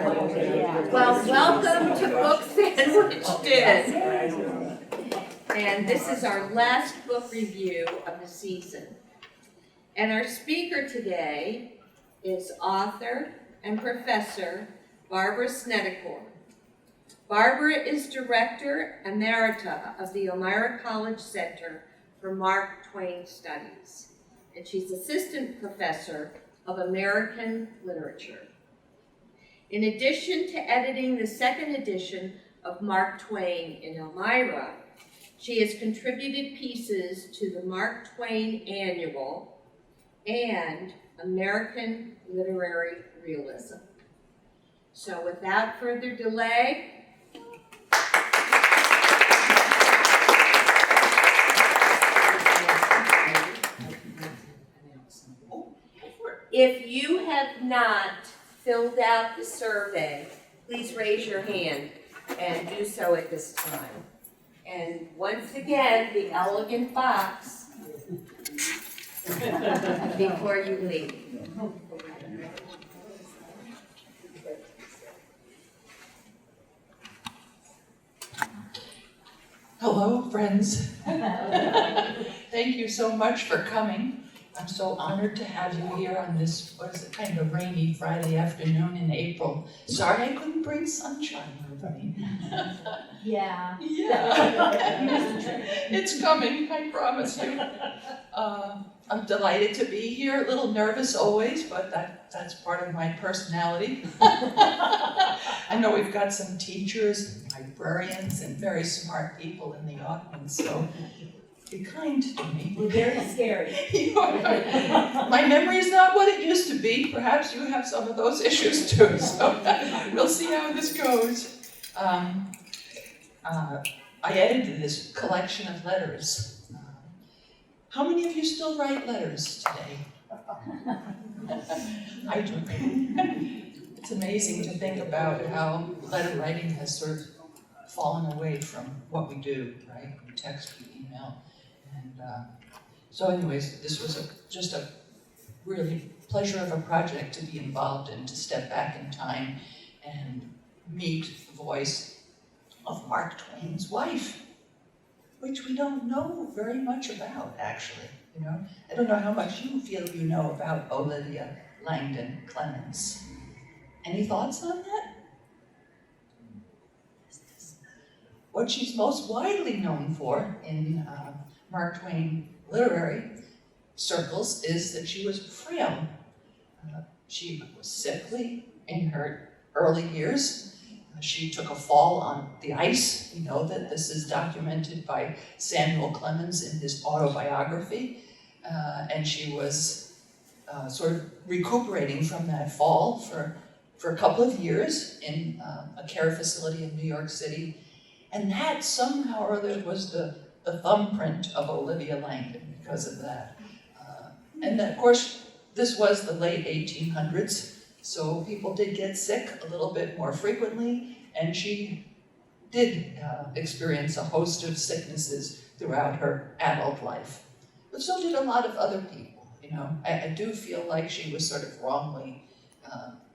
Well, welcome to Book Sandwiched In. And this is our last book review of the season. And our speaker today is author and professor Barbara Snedecor. Barbara is Director Emerita of the Elmira College Center for Mark Twain Studies. And she's Assistant Professor of American Literature. In addition to editing the second edition of Mark Twain in Elmira, she has contributed pieces to the Mark Twain Annual and American Literary Realism. So without further delay, if you have not filled out the survey, please raise your hand and do so at this time. And once again, the elegant box before you leave. Hello, friends. Thank you so much for coming. I'm so honored to have you here on this, what is it, kind of a rainy Friday afternoon in April. Sorry I couldn't bring sunshine with me. Yeah. It's coming, I promise you. I'm delighted to be here, a little nervous always, but that's part of my personality. I know we've got some teachers, librarians, and very smart people in the audience, so be kind to me. We're very scary. My memory is not what it used to be. Perhaps you have some of those issues too, so we'll see how this goes. I edited this collection of letters. How many of you still write letters today? I do. It's amazing to think about how letter writing has sort of fallen away from what we do, right? We text, we email. And so anyways, this was just a really pleasure of a project to be involved in, to step back in time and meet the voice of Mark Twain's wife, which we don't know very much about, actually. You know, I don't know how much you feel you know about Olivia Langdon Clemens. Any thoughts on that? What she's most widely known for in Mark Twain literary circles is that she was frail. She was sickly in her early years. She took a fall on the ice. We know that this is documented by Samuel Clemens in his autobiography. And she was sort of recuperating from that fall for a couple of years in a care facility in New York City. And that somehow or other was the thumbprint of Olivia Langdon because of that. And then, of course, this was the late 1800s. So people did get sick a little bit more frequently, and she did experience a host of sicknesses throughout her adult life. But so did a lot of other people, you know. I do feel like she was sort of wrongly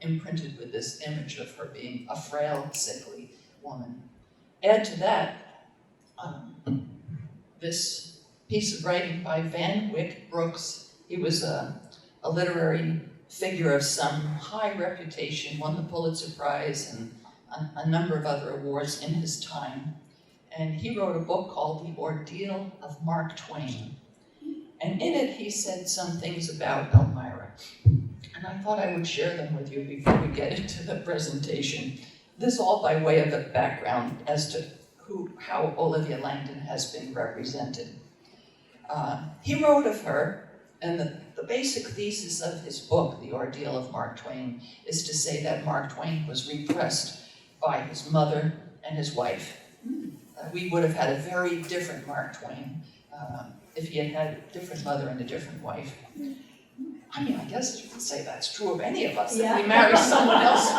imprinted with this image of her being a frail, sickly woman. Add to that, this piece of writing by Van Wyck Brooks. He was a literary figure of some high reputation, won the Pulitzer Prize and a number of other awards in his time. And he wrote a book called The Ordeal of Mark Twain. And in it, he said some things about Elmira. And I thought I would share them with you before we get into the presentation. This all by way of a background as to how Olivia Langdon has been represented. He wrote of her, and the basic thesis of his book, The Ordeal of Mark Twain, is to say that Mark Twain was repressed by his mother and his wife. We would have had a very different Mark Twain if he had had a different mother and a different wife. I mean, I guess you could say that's true of any of us. Yeah. If we marry someone else,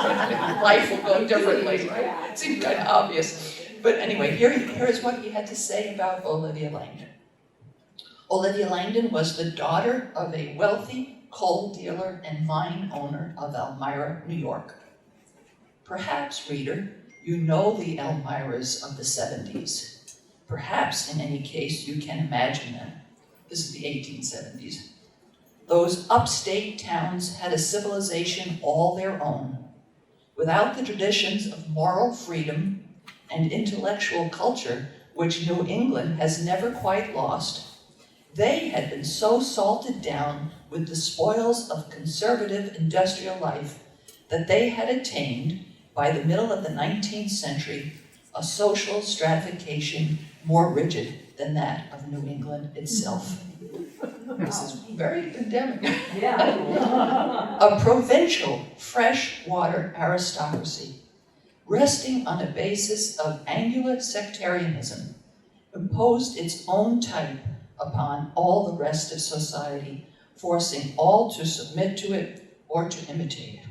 life will go differently, right? It seems kind of obvious. But anyway, here is what he had to say about Olivia Langdon. Olivia Langdon was the daughter of a wealthy coal dealer and mine owner of Elmira, New York. Perhaps, reader, you know the Elmiras of the 70s. Perhaps, in any case, you can imagine them. This is the 1870s. Those upstate towns had a civilization all their own, without the traditions of moral freedom and intellectual culture which New England has never quite lost. They had been so salted down with the spoils of conservative industrial life that they had attained, by the middle of the 19th century, a social stratification more rigid than that of New England itself. This is very pandemic. Yeah. A provincial freshwater aristocracy, resting on a basis of angular sectarianism, imposed its own type upon all the rest of society, forcing all to submit to it or to imitate it.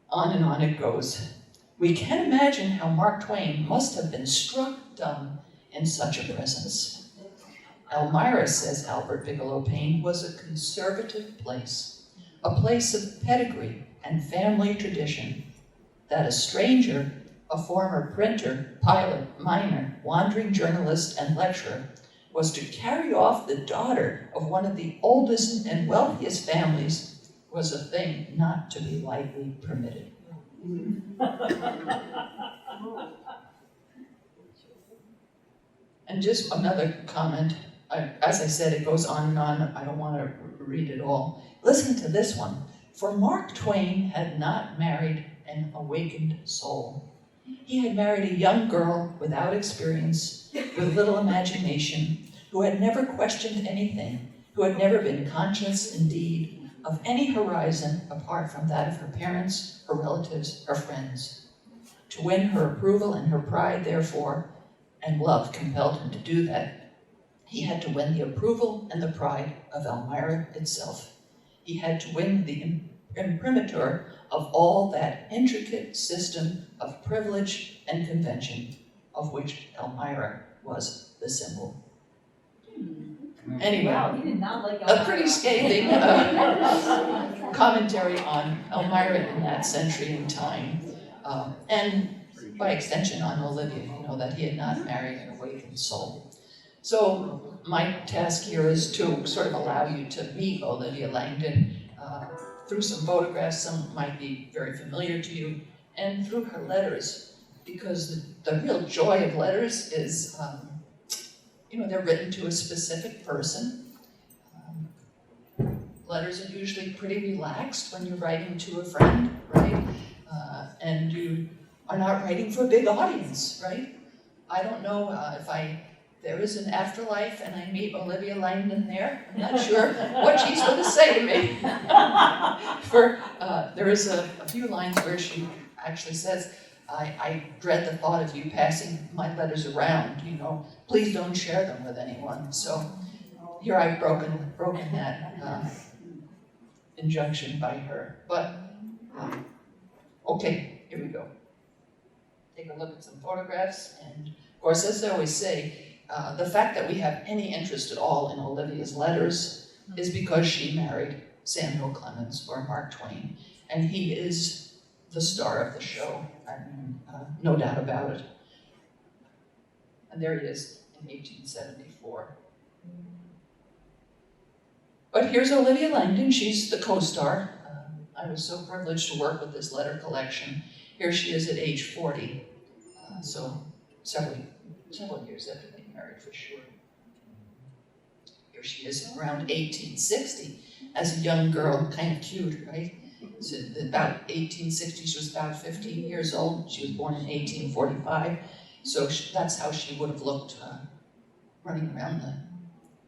On and on it goes. We can imagine how Mark Twain must have been struck dumb in such a presence. Elmira, says Albert Bigelow Paine, was a conservative place, a place of pedigree and family tradition, that a stranger, a former printer, pilot, miner, wandering journalist, and lecturer, was to carry off the daughter of one of the oldest and wealthiest families was a thing not to be lightly permitted. And just another comment. As I said, it goes on and on. I don't want to read it all. Listen to this one. For Mark Twain had not married an awakened soul. He had married a young girl without experience, with little imagination, who had never questioned anything, who had never been conscious, indeed, of any horizon apart from that of her parents, her relatives, her friends. To win her approval and her pride, therefore, and love compelled him to do that, he had to win the approval and the pride of Elmira itself. He had to win the imprimatur of all that intricate system of privilege and convention, of which Elmira was the symbol. Anyway, Wow, he did not like a pretty scathing commentary on Elmira in that century and time, and by extension on Olivia, that he had not married an awakened soul. So my task here is to sort of allow you to meet Olivia Langdon through some photographs. Some might be very familiar to you, and through her letters, because the real joy of letters is, they're written to a specific person. Letters are usually pretty relaxed when you're writing to a friend, right? And you are not writing for a big audience, right? I don't know if there is an afterlife and I meet Olivia Langdon there. I'm not sure what she's going to say to me. There is a few lines where she actually says, I dread the thought of you passing my letters around, please don't share them with anyone. So here I've broken that injunction by her. But, okay, here we go. Take a look at some photographs, and of course, as I always say, the fact that we have any interest at all in Olivia's letters is because she married Samuel Clemens, or Mark Twain, and he is the star of the show, no doubt about it. And there he is in 1874. But here's Olivia Langdon. She's the co-star. I was so privileged to work with this letter collection. Here she is at age 40, so several years after they married, for sure. Here she is around 1860 as a young girl, kind of cute, right? So about 1860, she was about 15 years old. She was born in 1845, so that's how she would have looked running around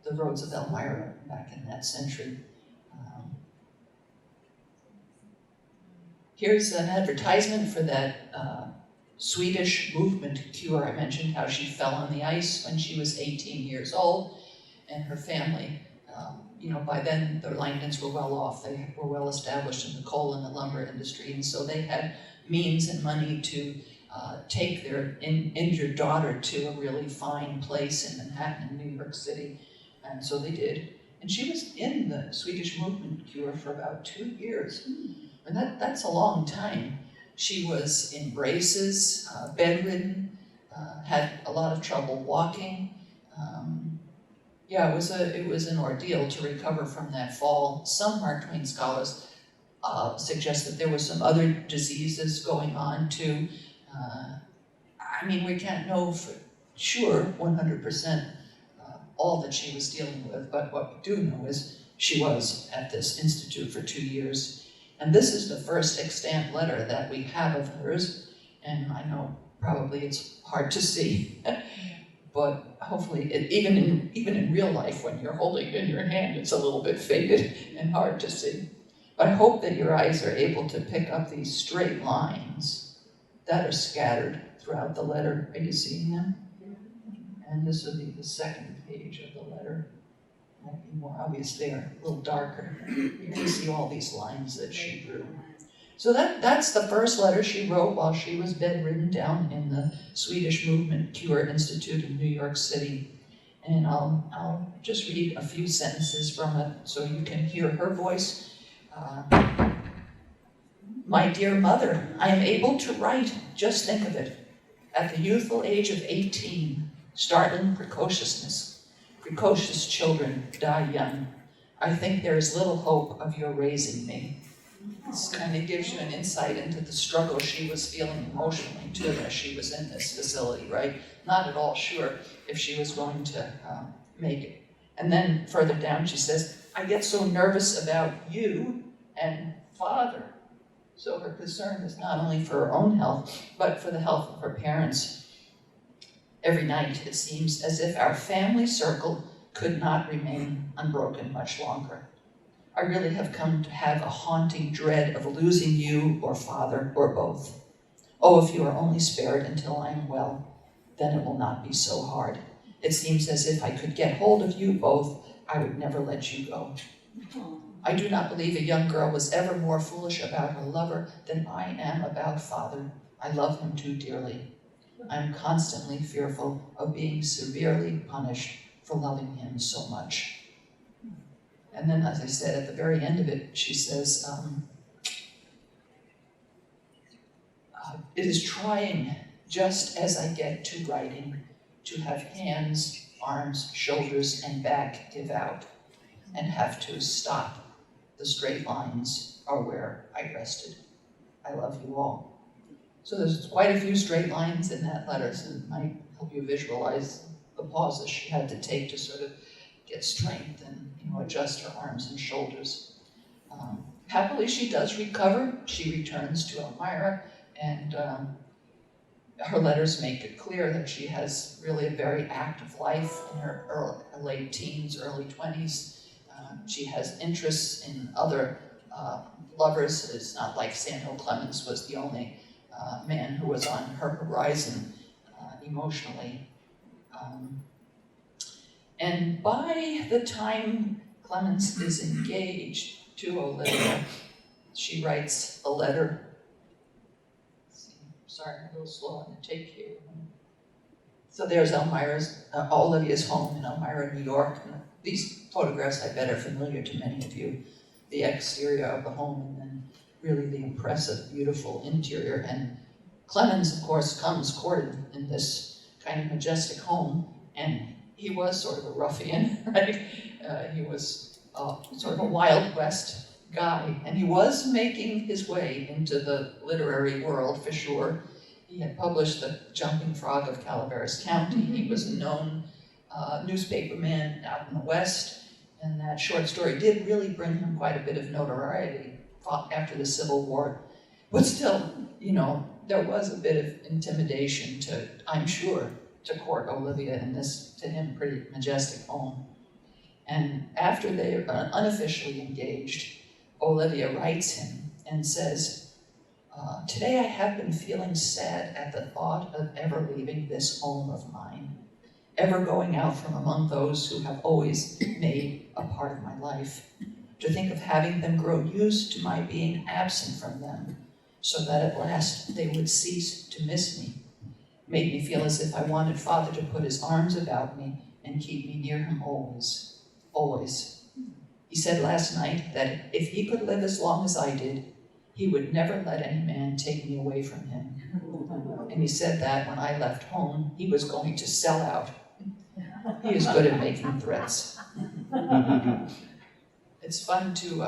the roads of Elmira back in that century. Here's an advertisement for that Swedish movement cure. I mentioned how she fell on the ice when she was 18 years old, and her family, by then the Langdons were well off. They were well established in the coal and the lumber industry, and so they had means and money to take their injured daughter to a really fine place in Manhattan, in New York City, and so they did. And she was in the Swedish movement cure for about 2 years. And that's a long time. She was in braces, bedridden, had a lot of trouble walking. Yeah, it was an ordeal to recover from that fall. Some Mark Twain scholars suggest that there were some other diseases going on too. I mean, we can't know for sure 100% all that she was dealing with, but what we do know is she was at this institute for 2 years. And this is the first extant letter that we have of hers, and I know probably it's hard to see, but hopefully, even in real life, when you're holding it in your hand, it's a little bit faded and hard to see. But I hope that your eyes are able to pick up these straight lines that are scattered throughout the letter. Are you seeing them? And this will be the second page of the letter. Might be more obvious there, a little darker. You can see all these lines that she drew. So that's the first letter she wrote while she was bedridden down in the Swedish Movement Cure Institute in New York City. And I'll just read a few sentences from it so you can hear her voice. My dear mother, I am able to write, just think of it. At the youthful age of 18, startling precociousness. Precocious children die young. I think there is little hope of your raising me. This kind of gives you an insight into the struggle she was feeling emotionally too as she was in this facility, right? Not at all sure if she was going to make it. And then further down she says, I get so nervous about you and Father. So her concern is not only for her own health, but for the health of her parents. Every night it seems as if our family circle could not remain unbroken much longer. I really have come to have a haunting dread of losing you or Father or both. Oh, if you are only spared until I am well, then it will not be so hard. It seems as if I could get hold of you both, I would never let you go. I do not believe a young girl was ever more foolish about her lover than I am about Father. I love him too dearly. I am constantly fearful of being severely punished for loving him so much. And then, as I said, at the very end of it, she says, it is trying, just as I get to writing, to have hands, arms, shoulders, and back give out, and have to stop. The straight lines are where I rested. I love you all. So there's quite a few straight lines in that letter, so it might help you visualize the pauses she had to take to sort of get strength and adjust her arms and shoulders. Happily, she does recover. She returns to Elmira, and her letters make it clear that she has really a very active life in her late teens, early 20s. She has interests in other lovers. It's not like Langhorne Clemens was the only man who was on her horizon emotionally. And by the time Clemens is engaged to Olivia, she writes a letter. Sorry, I'm a little slow on the take here. So there's Olivia's home in Elmira, New York. And these photographs, I bet, are familiar to many of you. The exterior of the home and then really the impressive, beautiful interior. And Clemens, of course, comes courted in this kind of majestic home, and he was sort of a ruffian, right? He was sort of a Wild West guy, and he was making his way into the literary world for sure. He had published The Jumping Frog of Calaveras County. He was a known newspaperman out in the West, and that short story did really bring him quite a bit of notoriety after the Civil War. But still, there was a bit of intimidation to, I'm sure, to court Olivia in this, to him, pretty majestic home. And after they are unofficially engaged, Olivia writes him and says, today I have been feeling sad at the thought of ever leaving this home of mine, ever going out from among those who have always made a part of my life, to think of having them grow used to my being absent from them, so that at last they would cease to miss me. Made me feel as if I wanted Father to put his arms about me and keep me near him always, always. He said last night that if he could live as long as I did, He would never let any man take me away from him. And he said that when I left home, he was going to sell out. He is good at making threats. It's fun to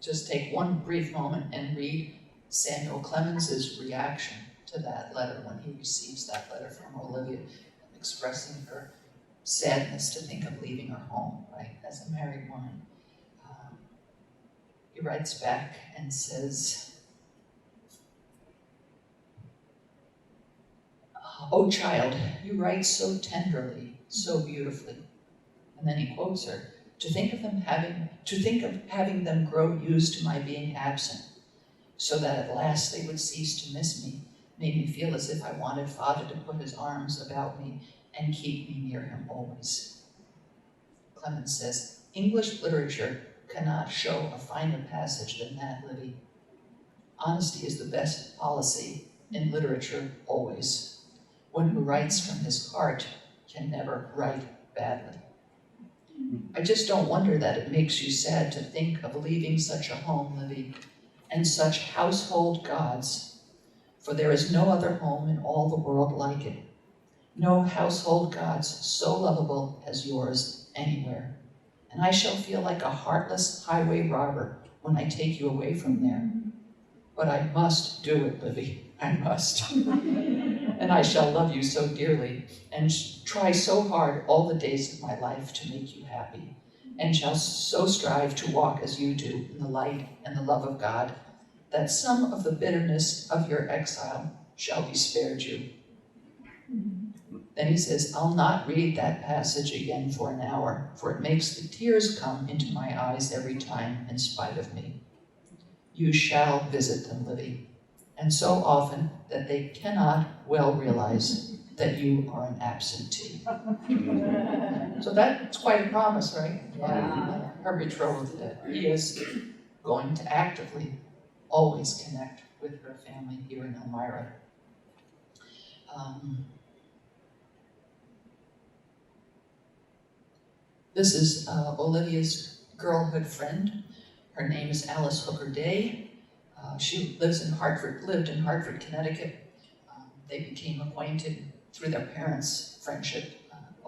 just take one brief moment and read Samuel Clemens's reaction to that letter when he receives that letter from Olivia, expressing her sadness to think of leaving her home, right, as a married woman. He writes back and says, "Oh child, you write so tenderly, so beautifully." And then he quotes her, to think of having them grow used to my being absent, so that at last they would cease to miss me, made me feel as if I wanted Father to put his arms about me and keep me near him always." Clemens says, "English literature cannot show a finer passage than that, Livy. Honesty is the best policy in literature always. One who writes from his heart can never write badly. I just don't wonder that it makes you sad to think of leaving such a home, Livy, and such household gods, for there is no other home in all the world like it. No household gods so lovable as yours anywhere. And I shall feel like a heartless highway robber when I take you away from there. But I must do it, Livy, I must. And I shall love you so dearly, and try so hard all the days of my life to make you happy, and shall so strive to walk as you do in the light and the love of God, that some of the bitterness of your exile shall be spared you." Then he says, "I'll not read that passage again for an hour, for it makes the tears come into my eyes every time in spite of me. You shall visit them, Livy, and so often that they cannot well realize that you are an absentee." So that's quite a promise, right? Yeah. Her betrothed, that he is going to actively always connect with her family here in Elmira. This is Olivia's girlhood friend. Her name is Alice Hooker Day. She lived in Hartford, Connecticut. They became acquainted through their parents' friendship,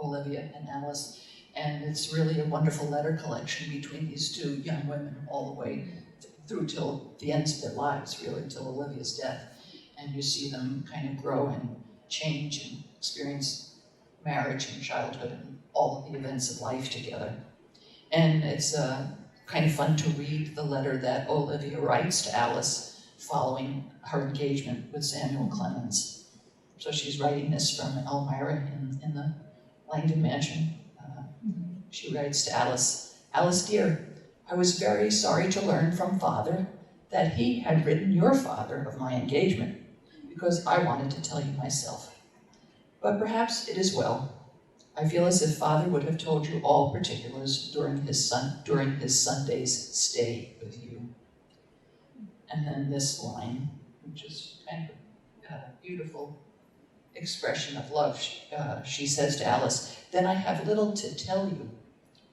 Olivia and Alice. And it's really a wonderful letter collection between these two young women all the way through till the ends of their lives, really, till Olivia's death. And you see them kind of grow and change and experience marriage and childhood and all of the events of life together. And it's kind of fun to read the letter that Olivia writes to Alice following her engagement with Samuel Clemens. So she's writing this from Elmira in the Langdon mansion. She writes to Alice, "Alice dear, I was very sorry to learn from Father that he had written your father of my engagement, because I wanted to tell you myself. But perhaps it is well. I feel as if Father would have told you all particulars during his Sunday's stay with you." And then this line, which is kind of a beautiful expression of love. She says to Alice, "Then I have little to tell you,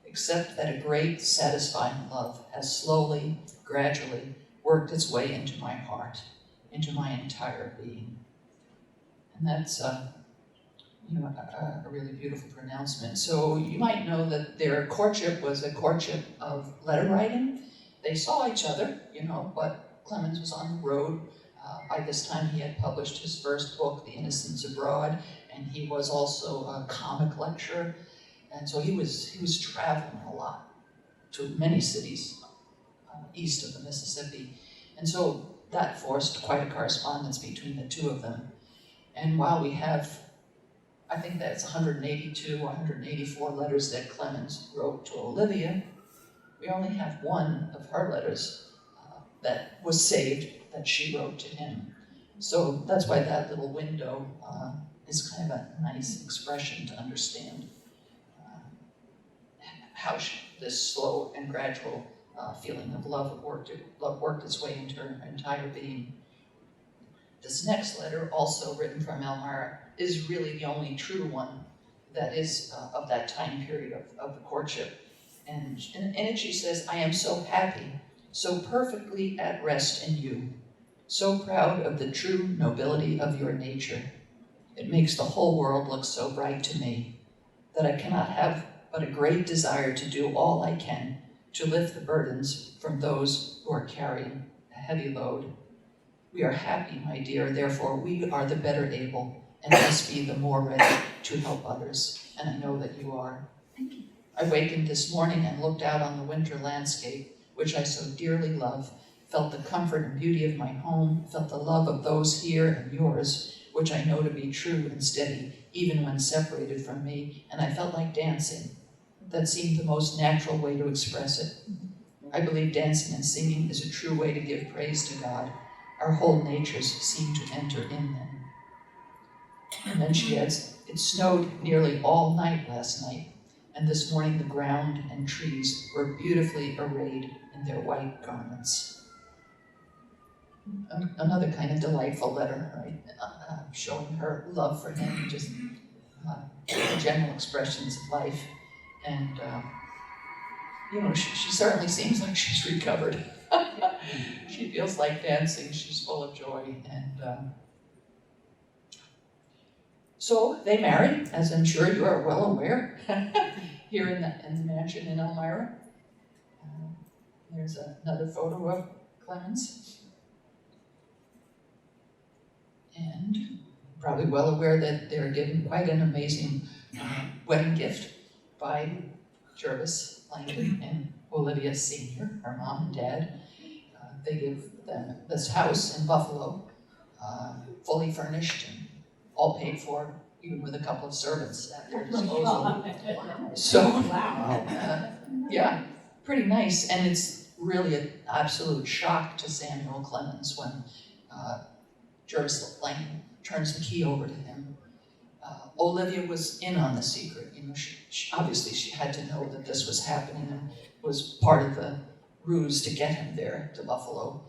except that a great, satisfying love has slowly, gradually worked its way into my heart, into my entire being." And that's a really beautiful pronouncement. So you might know that their courtship was a courtship of letter writing. They saw each other, but Clemens was on the road. By this time he had published his first book, The Innocents Abroad, and he was also a comic lecturer. And so he was traveling a lot to many cities east of the Mississippi. And so that forced quite a correspondence between the two of them. And while we have, I think that's 182 or 184 letters that Clemens wrote to Olivia, we only have one of her letters that was saved that she wrote to him. So that's why that little window is kind of a nice expression to understand how this slow and gradual feeling of love worked its way into her entire being. This next letter, also written from Elmira, is really the only true one that is of that time period of the courtship. And in it she says, "I am so happy so perfectly at rest in you, so proud of the true nobility of your nature. It makes the whole world look so bright to me that I cannot have but a great desire to do all I can to lift the burdens from those who are carrying a heavy load. We are happy, my dear, therefore we are the better able and must be the more ready to help others, and I know that you are. I wakened this morning and looked out on the winter landscape, which I so dearly love, felt the comfort and beauty of my home, felt the love of those here and yours, which I know to be true and steady, even when separated from me, and I felt like dancing. That seemed the most natural way to express it. I believe dancing and singing is a true way to give praise to God. Our whole natures seem to enter in them. And then she adds, it snowed nearly all night last night, and this morning the ground and trees were beautifully arrayed in their white garments. Another kind of delightful letter, right? Showing her love for him, just general expressions of life. And, she certainly seems like she's recovered. She feels like dancing, she's full of joy. And so they marry, as I'm sure you are well aware, here in the mansion in Elmira. There's another photo of Clemens. And probably well aware that they're given quite an amazing wedding gift by Jervis Langdon and Olivia Sr., her mom and dad. They give them this house in Buffalo, fully furnished and all paid for, even with a couple of servants at their disposal. So, yeah, pretty nice. And it's really an absolute shock to Samuel Clemens when Jervis Langdon turns the key over to him. Olivia was in on the secret. Obviously she had to know that this was happening and was part of the ruse to get him there to Buffalo.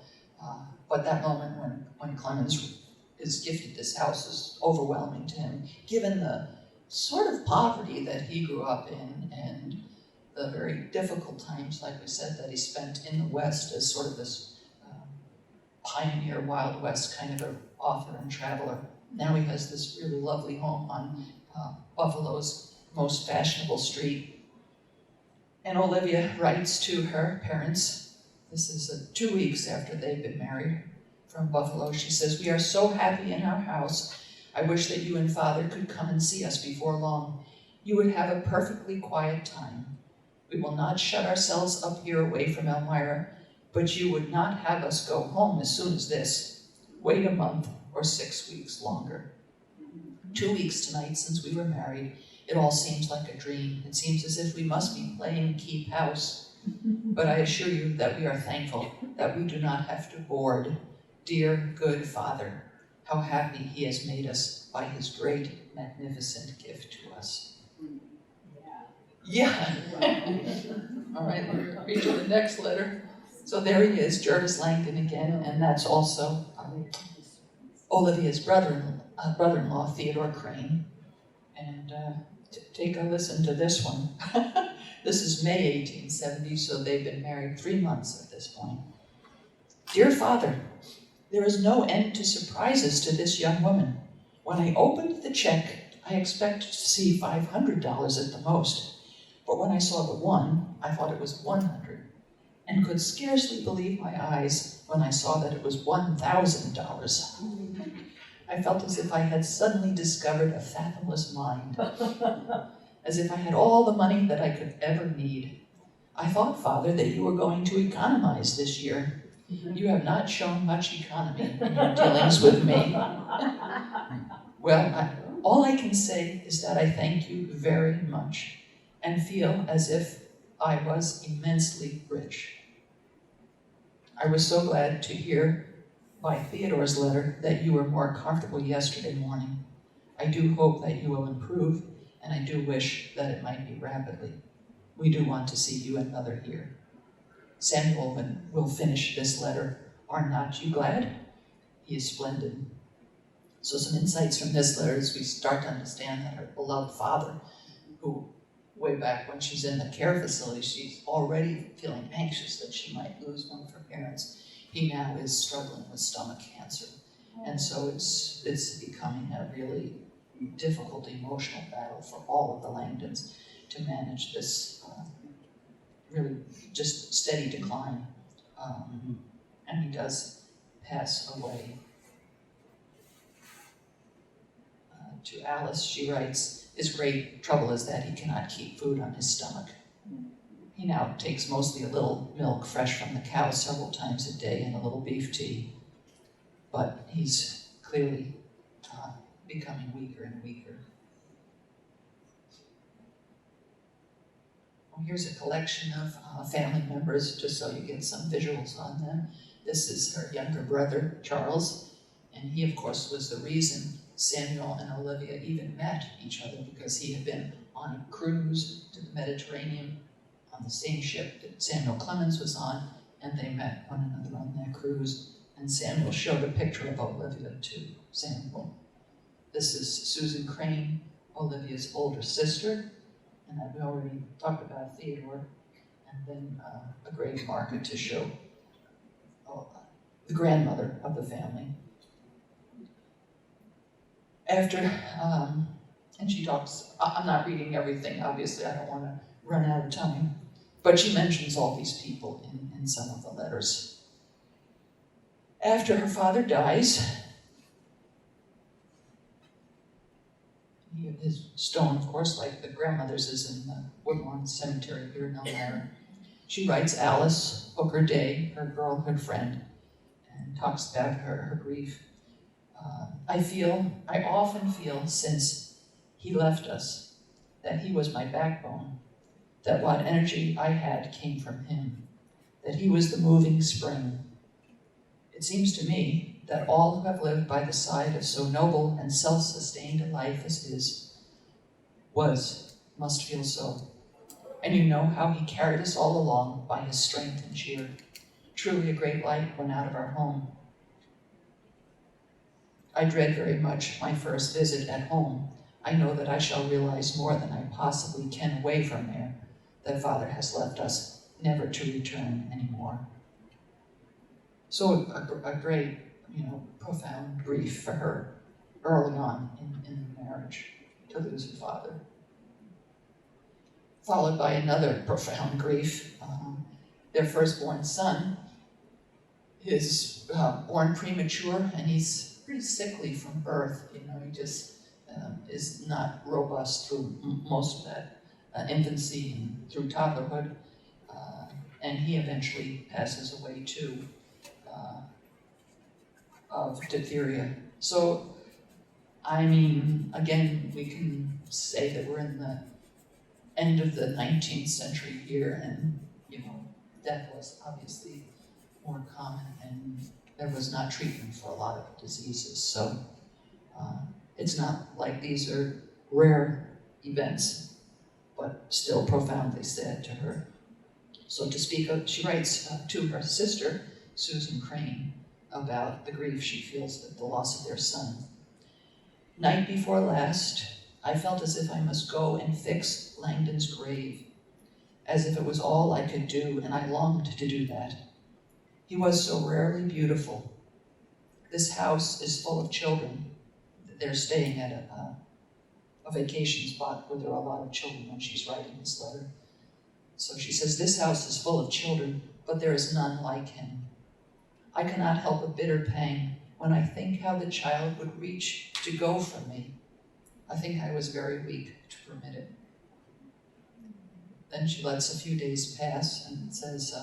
But that moment when Clemens is gifted this house is overwhelming to him, given the sort of poverty that he grew up in and the very difficult times, like we said, that he spent in the West as sort of this pioneer, Wild West kind of an author and traveler. Now he has this really lovely home on Buffalo's most fashionable street. And Olivia writes to her parents, this is 2 weeks after they've been married, from Buffalo. She says, we are so happy in our house. I wish that you and Father could come and see us before long. You would have a perfectly quiet time. We will not shut ourselves up here away from Elmira, but you would not have us go home as soon as this. Wait a month or 6 weeks longer. 2 weeks tonight since we were married. It all seems like a dream. It seems as if we must be playing keep house. But I assure you that we are thankful that we do not have to board. Dear, good Father, how happy he has made us by his great, magnificent gift to us. Yeah. All right, let me read you the next letter. So there he is, Jervis Langdon again, and that's also Olivia's brother-in-law, Theodore Crane. And take a listen to this one. This is May 1870, so they've been married 3 months at this point. Dear Father, there is no end to surprises to this young woman. When I opened the check, I expected to see $500 at the most. But when I saw the 1, I thought it was 100, and could scarcely believe my eyes when I saw that it was $1,000. I felt as if I had suddenly discovered a fathomless mind, as if I had all the money that I could ever need. I thought, Father, that you were going to economize this year. You have not shown much economy in your dealings with me. Well, all I can say is that I thank you very much and feel as if I was immensely rich. I was so glad to hear by Theodore's letter that you were more comfortable yesterday morning. I do hope that you will improve, and I do wish that it might be rapidly. We do want to see you and Mother here. Samuel will finish this letter. Are not you glad? He is splendid. So some insights from this letter as we start to understand that our beloved Father, who way back when she's in the care facility, she's already feeling anxious that she might lose one of her parents. He now is struggling with stomach cancer. And so it's becoming a really difficult emotional battle for all of the Langdons to manage this really just steady decline. And he does pass away. To Alice, she writes, his great trouble is that he cannot keep food on his stomach. He now takes mostly a little milk fresh from the cow several times a day and a little beef tea, but he's clearly becoming weaker and weaker. Well, here's a collection of family members, just so you get some visuals on them. This is her younger brother, Charles, and he, of course, was the reason Samuel and Olivia even met each other, because he had been on a cruise to the Mediterranean on the same ship that Samuel Clemens was on, and they met one another on that cruise. And Samuel showed a picture of Olivia to Samuel. This is Susan Crane, Olivia's older sister, and we already talked about Theodore, and then a grave marker to show the grandmother of the family. After, and she talks, I'm not reading everything, obviously, I don't want to run out of time, but she mentions all these people in some of the letters. After her father dies, his stone, of course, like the grandmother's, is in the Woodlawn Cemetery here in Elmira. She writes Alice Booker Day, her girlhood friend, and talks about her grief. I often feel since he left us that he was my backbone, that what energy I had came from him, that he was the moving spring. It seems to me that all who have lived by the side of so noble and self-sustained a life as his must feel so. And you know how he carried us all along by his strength and cheer. Truly a great light went out of our home. I dread very much my first visit at home. I know that I shall realize more than I possibly can away from there, that Father has left us never to return anymore. So a great, profound grief for her early on in the marriage to lose her father. Followed by another profound grief. Their firstborn son is born premature, and he's pretty sickly from birth. He just is not robust through most of that infancy and through toddlerhood, and he eventually passes away too of diphtheria. So, again, we can say that we're in the end of the 19th century here, and death was obviously more common, and there was not treatment for a lot of diseases. So it's not like these are rare events, but still profoundly sad to her. So to speak of, she writes to her sister, Susan Crane, about the grief she feels at the loss of their son. Night before last, I felt as if I must go and fix Langdon's grave, as if it was all I could do, and I longed to do that. He was so rarely beautiful. This house is full of children. They're staying at a vacation spot where there are a lot of children when she's writing this letter. So she says, this house is full of children, but there is none like him. I cannot help a bitter pang when I think how the child would reach to go from me. I think I was very weak to permit it. Then she lets a few days pass and says,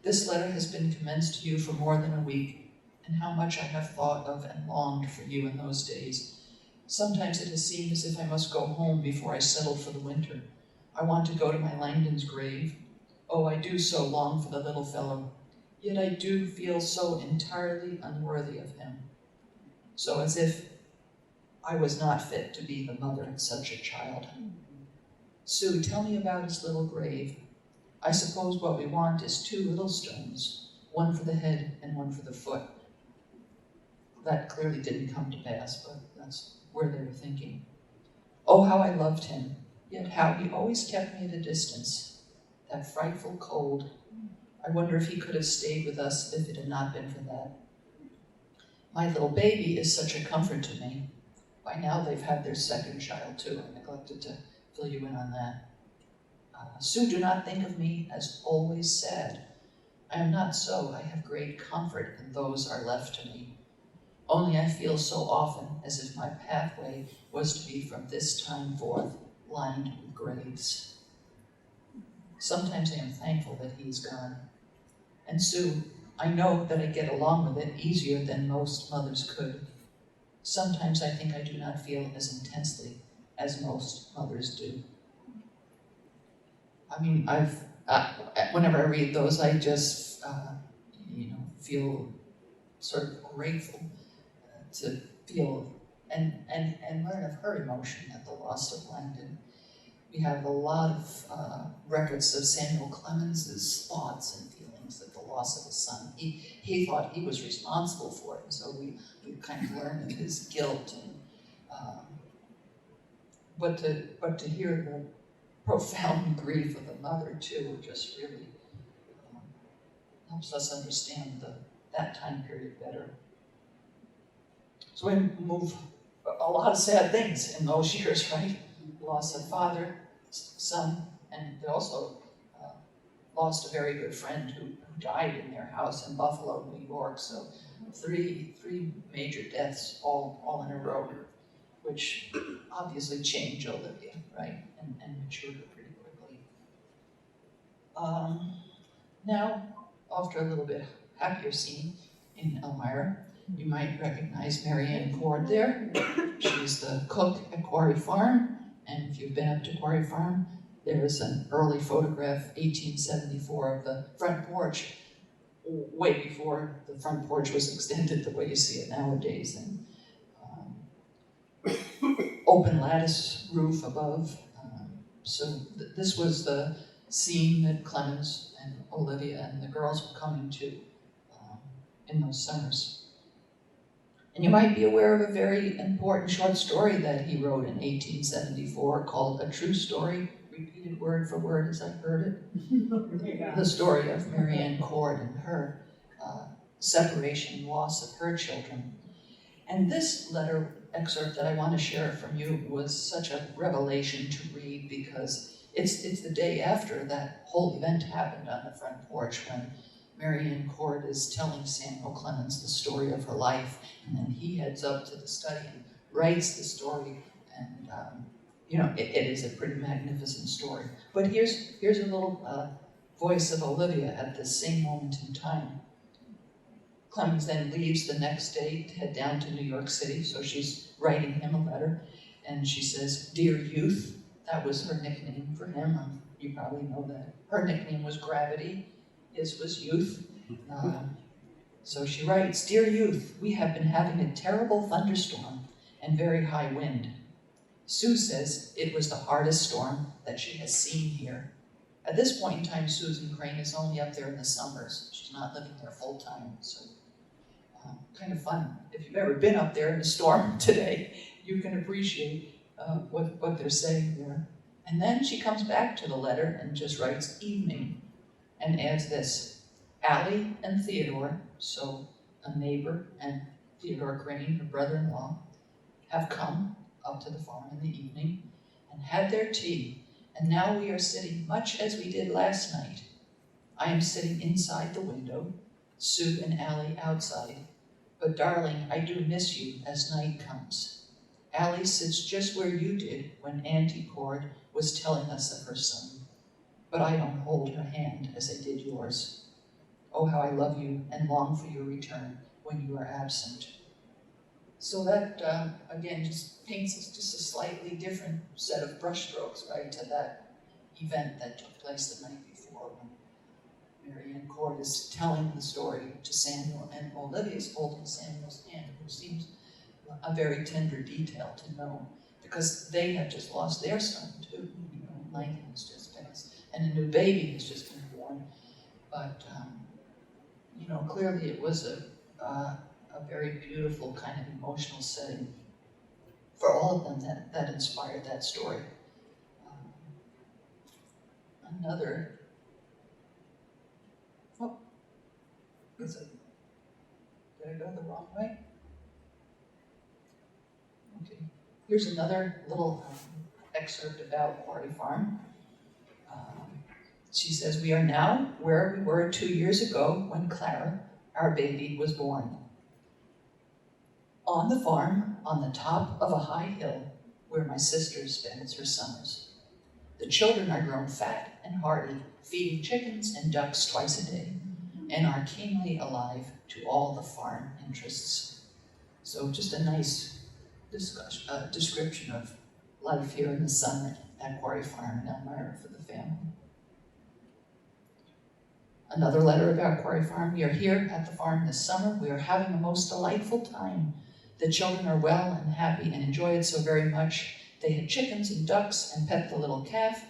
this letter has been commenced to you for more than a week, and how much I have thought of and longed for you in those days. Sometimes it has seemed as if I must go home before I settle for the winter. I want to go to my Langdon's grave. Oh, I do so long for the little fellow. Yet I do feel so entirely unworthy of him. So as if I was not fit to be the mother of such a child. Sue, tell me about his little grave. I suppose what we want is 2 little stones, one for the head and one for the foot. That clearly didn't come to pass, but that's where they were thinking. Oh, how I loved him. Yet how he always kept me at a distance, that frightful cold. I wonder if he could have stayed with us if it had not been for that. My little baby is such a comfort to me. By now they've had their second child too. I neglected to fill you in on that. Sue, do not think of me as always sad. I am not so. I have great comfort, and those are left to me. Only I feel so often as if my pathway was to be from this time forth lined with graves. Sometimes I am thankful that he is gone. And Sue, I know that I get along with it easier than most mothers could. Sometimes I think I do not feel as intensely as most mothers do. I mean, whenever I read those, I just, feel sort of grateful to feel and learn of her emotion at the loss of Langdon. We have a lot of records of Samuel Clemens's thoughts and feelings at the loss of his son. He thought he was responsible for it, and so we kind of learn of his guilt. And but to hear the profound grief of the mother too, just really helps us understand that time period better. So we move a lot of sad things in those years, right? Loss of father, son, and they also lost a very good friend who died in their house in Buffalo, New York. So three major deaths all in a row, which obviously changed Olivia, right? And matured her pretty quickly. Now, after a little bit happier scene in Elmira, you might recognize Marianne Cord there. She's the cook at Quarry Farm, and if you've been up to Quarry Farm, there's an early photograph, 1874, of the front porch, way before the front porch was extended the way you see it nowadays, and open lattice roof above. So this was the scene that Clemens and Olivia and the girls were coming to in those summers. And you might be aware of a very important short story that he wrote in 1874 called A True Story, repeated word for word as I heard it. The story of Marianne Cord and her separation and loss of her children. And this letter excerpt that I want to share from you was such a revelation to read because it's the day after that whole event happened on the front porch when Marianne Cord is telling Samuel Clemens the story of her life, and then he heads up to the study and writes the story, and it is a pretty magnificent story. But here's a little voice of Olivia at this same moment in time. Clemens then leaves the next day to head down to New York City, so she's writing him a letter, and she says, "Dear Youth," that was her nickname for him, you probably know that. Her nickname was Gravity, his was Youth. So she writes, "Dear Youth, we have been having a terrible thunderstorm and very high wind. Sue says it was the hardest storm that she has seen here." At this point in time, Susan Crane is only up there in the summers. She's not living there full time, so kind of fun. If you've ever been up there in a storm today, you can appreciate what they're saying there. And then she comes back to the letter and just writes "evening" and adds this: "Allie and Theodore," so a neighbor and Theodore Crane, her brother-in-law, "have come up to the farm in the evening and had their tea, and now we are sitting much as we did last night. I am sitting inside the window, Sue and Allie outside. But darling, I do miss you as night comes. Allie sits just where you did when Auntie Cord was telling us of her son. But I don't hold her hand as I did yours. Oh, how I love you and long for your return when you are absent." So that, again, just paints us just a slightly different set of brushstrokes, right, to that event that took place the night before when Marianne Cord is telling the story to Samuel, and Olivia's holding Samuel's hand, which seems a very tender detail to know, because they have just lost their son too. Langdon has just passed, and a new baby has just been born. But clearly it was a very beautiful kind of emotional setting for all of them that inspired that story. another, oh, did I go the wrong way? Okay, here's another little excerpt about Quarry Farm. She says, "We are now where we were 2 years ago when Clara, our baby, was born. On the farm, on the top of a high hill, where my sister spends her summers. The children are grown fat and hardy, feeding chickens and ducks twice a day, and are keenly alive to all the farm interests." So just a nice description of life here in the summer at Quarry Farm in Elmira for the family. Another letter about Quarry Farm. "We are here at the farm this summer. We are having a most delightful time. The children are well and happy and enjoy it so very much. They had chickens and ducks and pet the little calf.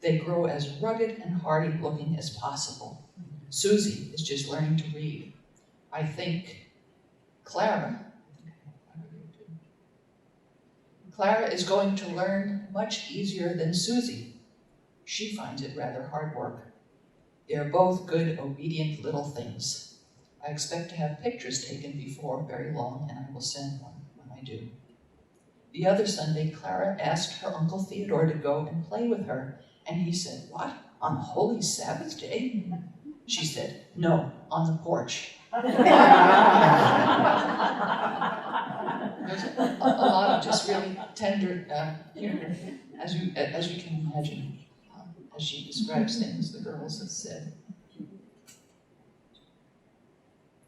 They grow as rugged and hardy looking as possible. Susie is just learning to read. I think Clara is going to learn much easier than Susie. She finds it rather hard work. They are both good, obedient little things. I expect to have pictures taken before very long, and I will send one when I do." The other Sunday, Clara asked her Uncle Theodore to go and play with her, and he said, "What, on Holy Sabbath day?" She said, "No, on the porch." There's a lot of just really tender humor, as you can imagine, as she describes things the girls have said.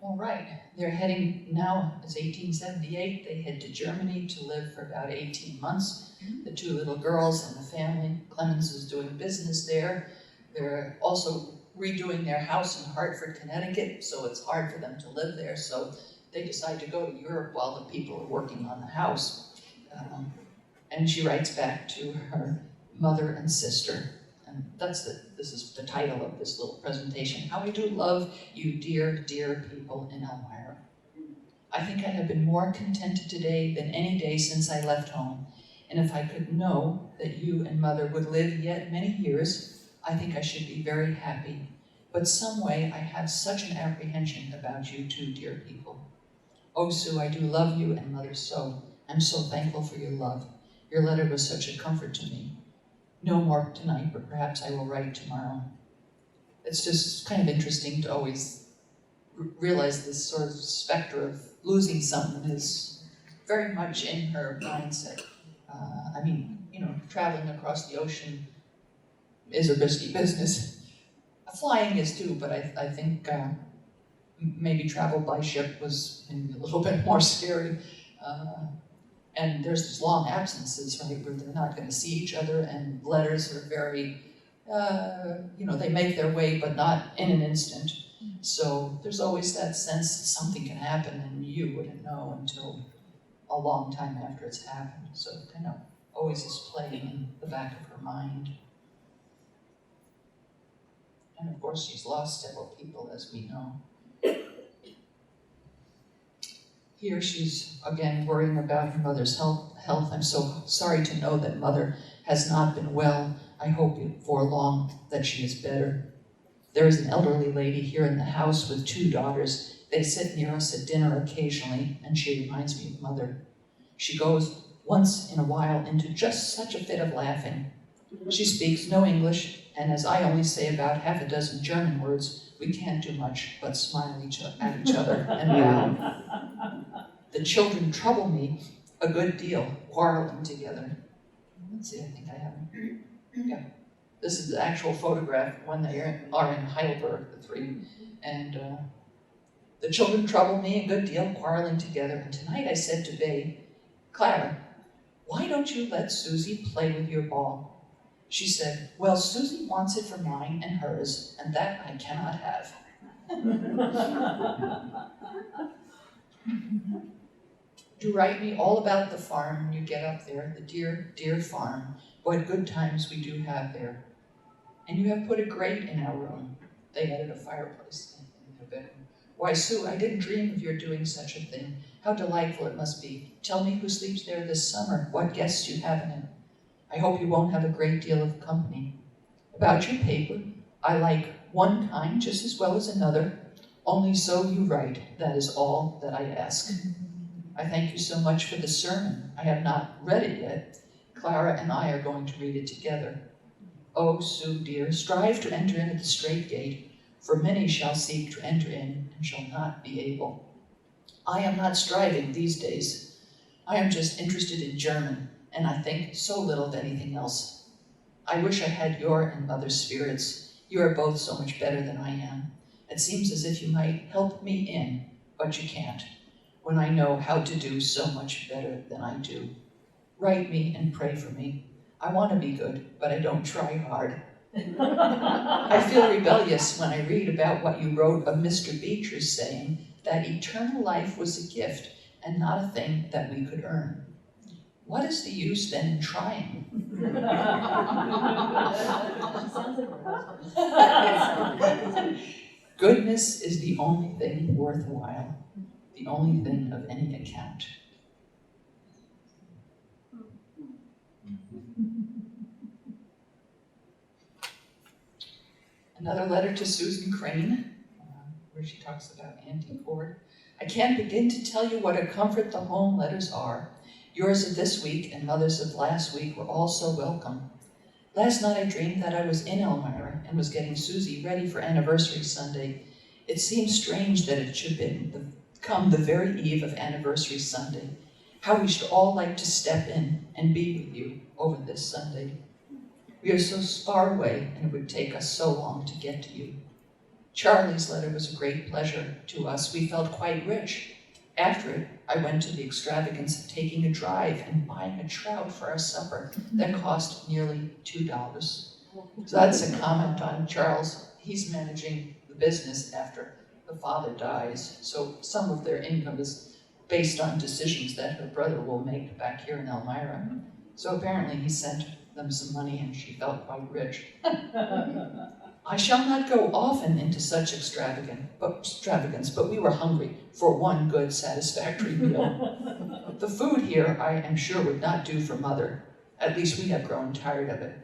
All right, they're heading now, it's 1878, they head to Germany to live for about 18 months. The two little girls and the family, Clemens is doing business there. They're also redoing their house in Hartford, Connecticut, so it's hard for them to live there, so they decide to go to Europe while the people are working on the house. And she writes back to her mother and sister. And this is the title of this little presentation. "How I do love you, dear, dear people in Elmira. I think I have been more contented today than any day since I left home. And if I could know that you and mother would live yet many years, I think I should be very happy. But some way I have such an apprehension about you two dear people. Oh, Sue, I do love you and mother so. I'm so thankful for your love. Your letter was such a comfort to me. No more tonight, but perhaps I will write tomorrow." It's just kind of interesting to always realize this sort of specter of losing someone is very much in her mindset. Traveling across the ocean is a risky business. Flying is too, but I think maybe travel by ship was maybe a little bit more scary. And there's these long absences, right, where they're not going to see each other, and letters are very, they make their way, but not in an instant. So there's always that sense that something can happen, and you wouldn't know until a long time after it's happened. So it kind of always is playing in the back of her mind. And of course, she's lost several people, as we know. Here she's, again, worrying about her mother's health. "I'm so sorry to know that mother has not been well. I hope before long that she is better. There is an elderly lady here in the house with 2 daughters. They sit near us at dinner occasionally, and she reminds me of mother. She goes once in a while into just such a fit of laughing. She speaks no English, and as I only say about half a dozen German words, we can't do much but smile at each other and bow. The children trouble me a good deal, quarreling together." Let's see, I think I have them. Yeah. This is the actual photograph when they are in Heidelberg, the 3. And "The children trouble me a good deal, quarreling together. And tonight I said to Babe, 'Clara, why don't you let Susie play with your ball?' She said, 'Well, Susie wants it for mine and hers, and that I cannot have.'" "Do write me all about the farm when you get up there, the dear, dear farm. What good times we do have there. And you have put a grate in our room." They added a fireplace in their bedroom. "Why, Sue, I didn't dream of your doing such a thing. How delightful it must be. Tell me who sleeps there this summer, what guests you have in it. I hope you won't have a great deal of company. About your paper, I like one kind just as well as another, only so you write, that is all that I ask. I thank you so much for the sermon. I have not read it yet. Clara and I are going to read it together. Oh, Sue dear, strive to enter in at the straight gate, for many shall seek to enter in and shall not be able. I am not striving these days. I am just interested in German, and I think so little of anything else. I wish I had your and Mother's spirits. You are both so much better than I am. It seems as if you might help me in, but you can't, when I know how to do so much better than I do. Write me and pray for me. I want to be good, but I don't try hard. I feel rebellious when I read about what you wrote of Mr. Beecher's saying that eternal life was a gift and not a thing that we could earn. What is the use then in trying? Sounds like her husband. Goodness is the only thing worthwhile, the only thing of any account. Another letter to Susan Crane, where she talks about Auntie Cord. I can't begin to tell you what a comfort the home letters are. Yours of this week and Mother's of last week were all so welcome. Last night I dreamed that I was in Elmira and was getting Susie ready for anniversary Sunday. It seems strange that it should come the very eve of anniversary Sunday. How we should all like to step in and be with you over this Sunday. We are so far away, and it would take us so long to get to you. Charlie's letter was a great pleasure to us. We felt quite rich. After it, I went to the extravagance of taking a drive and buying a trout for our supper that cost nearly $2. So that's a comment on Charles. He's managing the business after the father dies, so some of their income is based on decisions that her brother will make back here in Elmira. So apparently he sent them some money and she felt quite rich. I shall not go often into such extravagance, but we were hungry for one good satisfactory meal. The food here, I am sure, would not do for Mother. At least we have grown tired of it.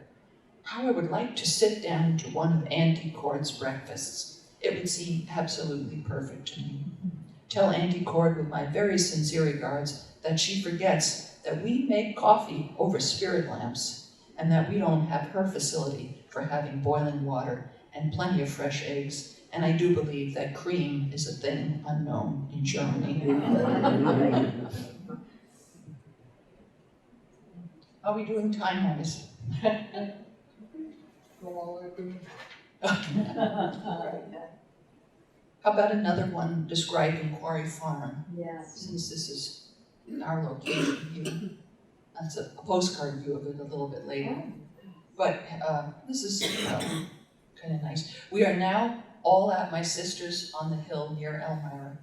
How I would like to sit down to one of Auntie Cord's breakfasts. It would seem absolutely perfect to me. Tell Auntie Cord with my very sincere regards that she forgets that we make coffee over spirit lamps, and that we don't have her facility for having boiling water and plenty of fresh eggs, and I do believe that cream is a thing unknown in Germany. How are we doing time-wise? How about another one describing Quarry Farm, Yes. since this is our location here. That's a postcard view of it a little bit later. But this is kind of nice. We are now all at my sister's on the hill near Elmira.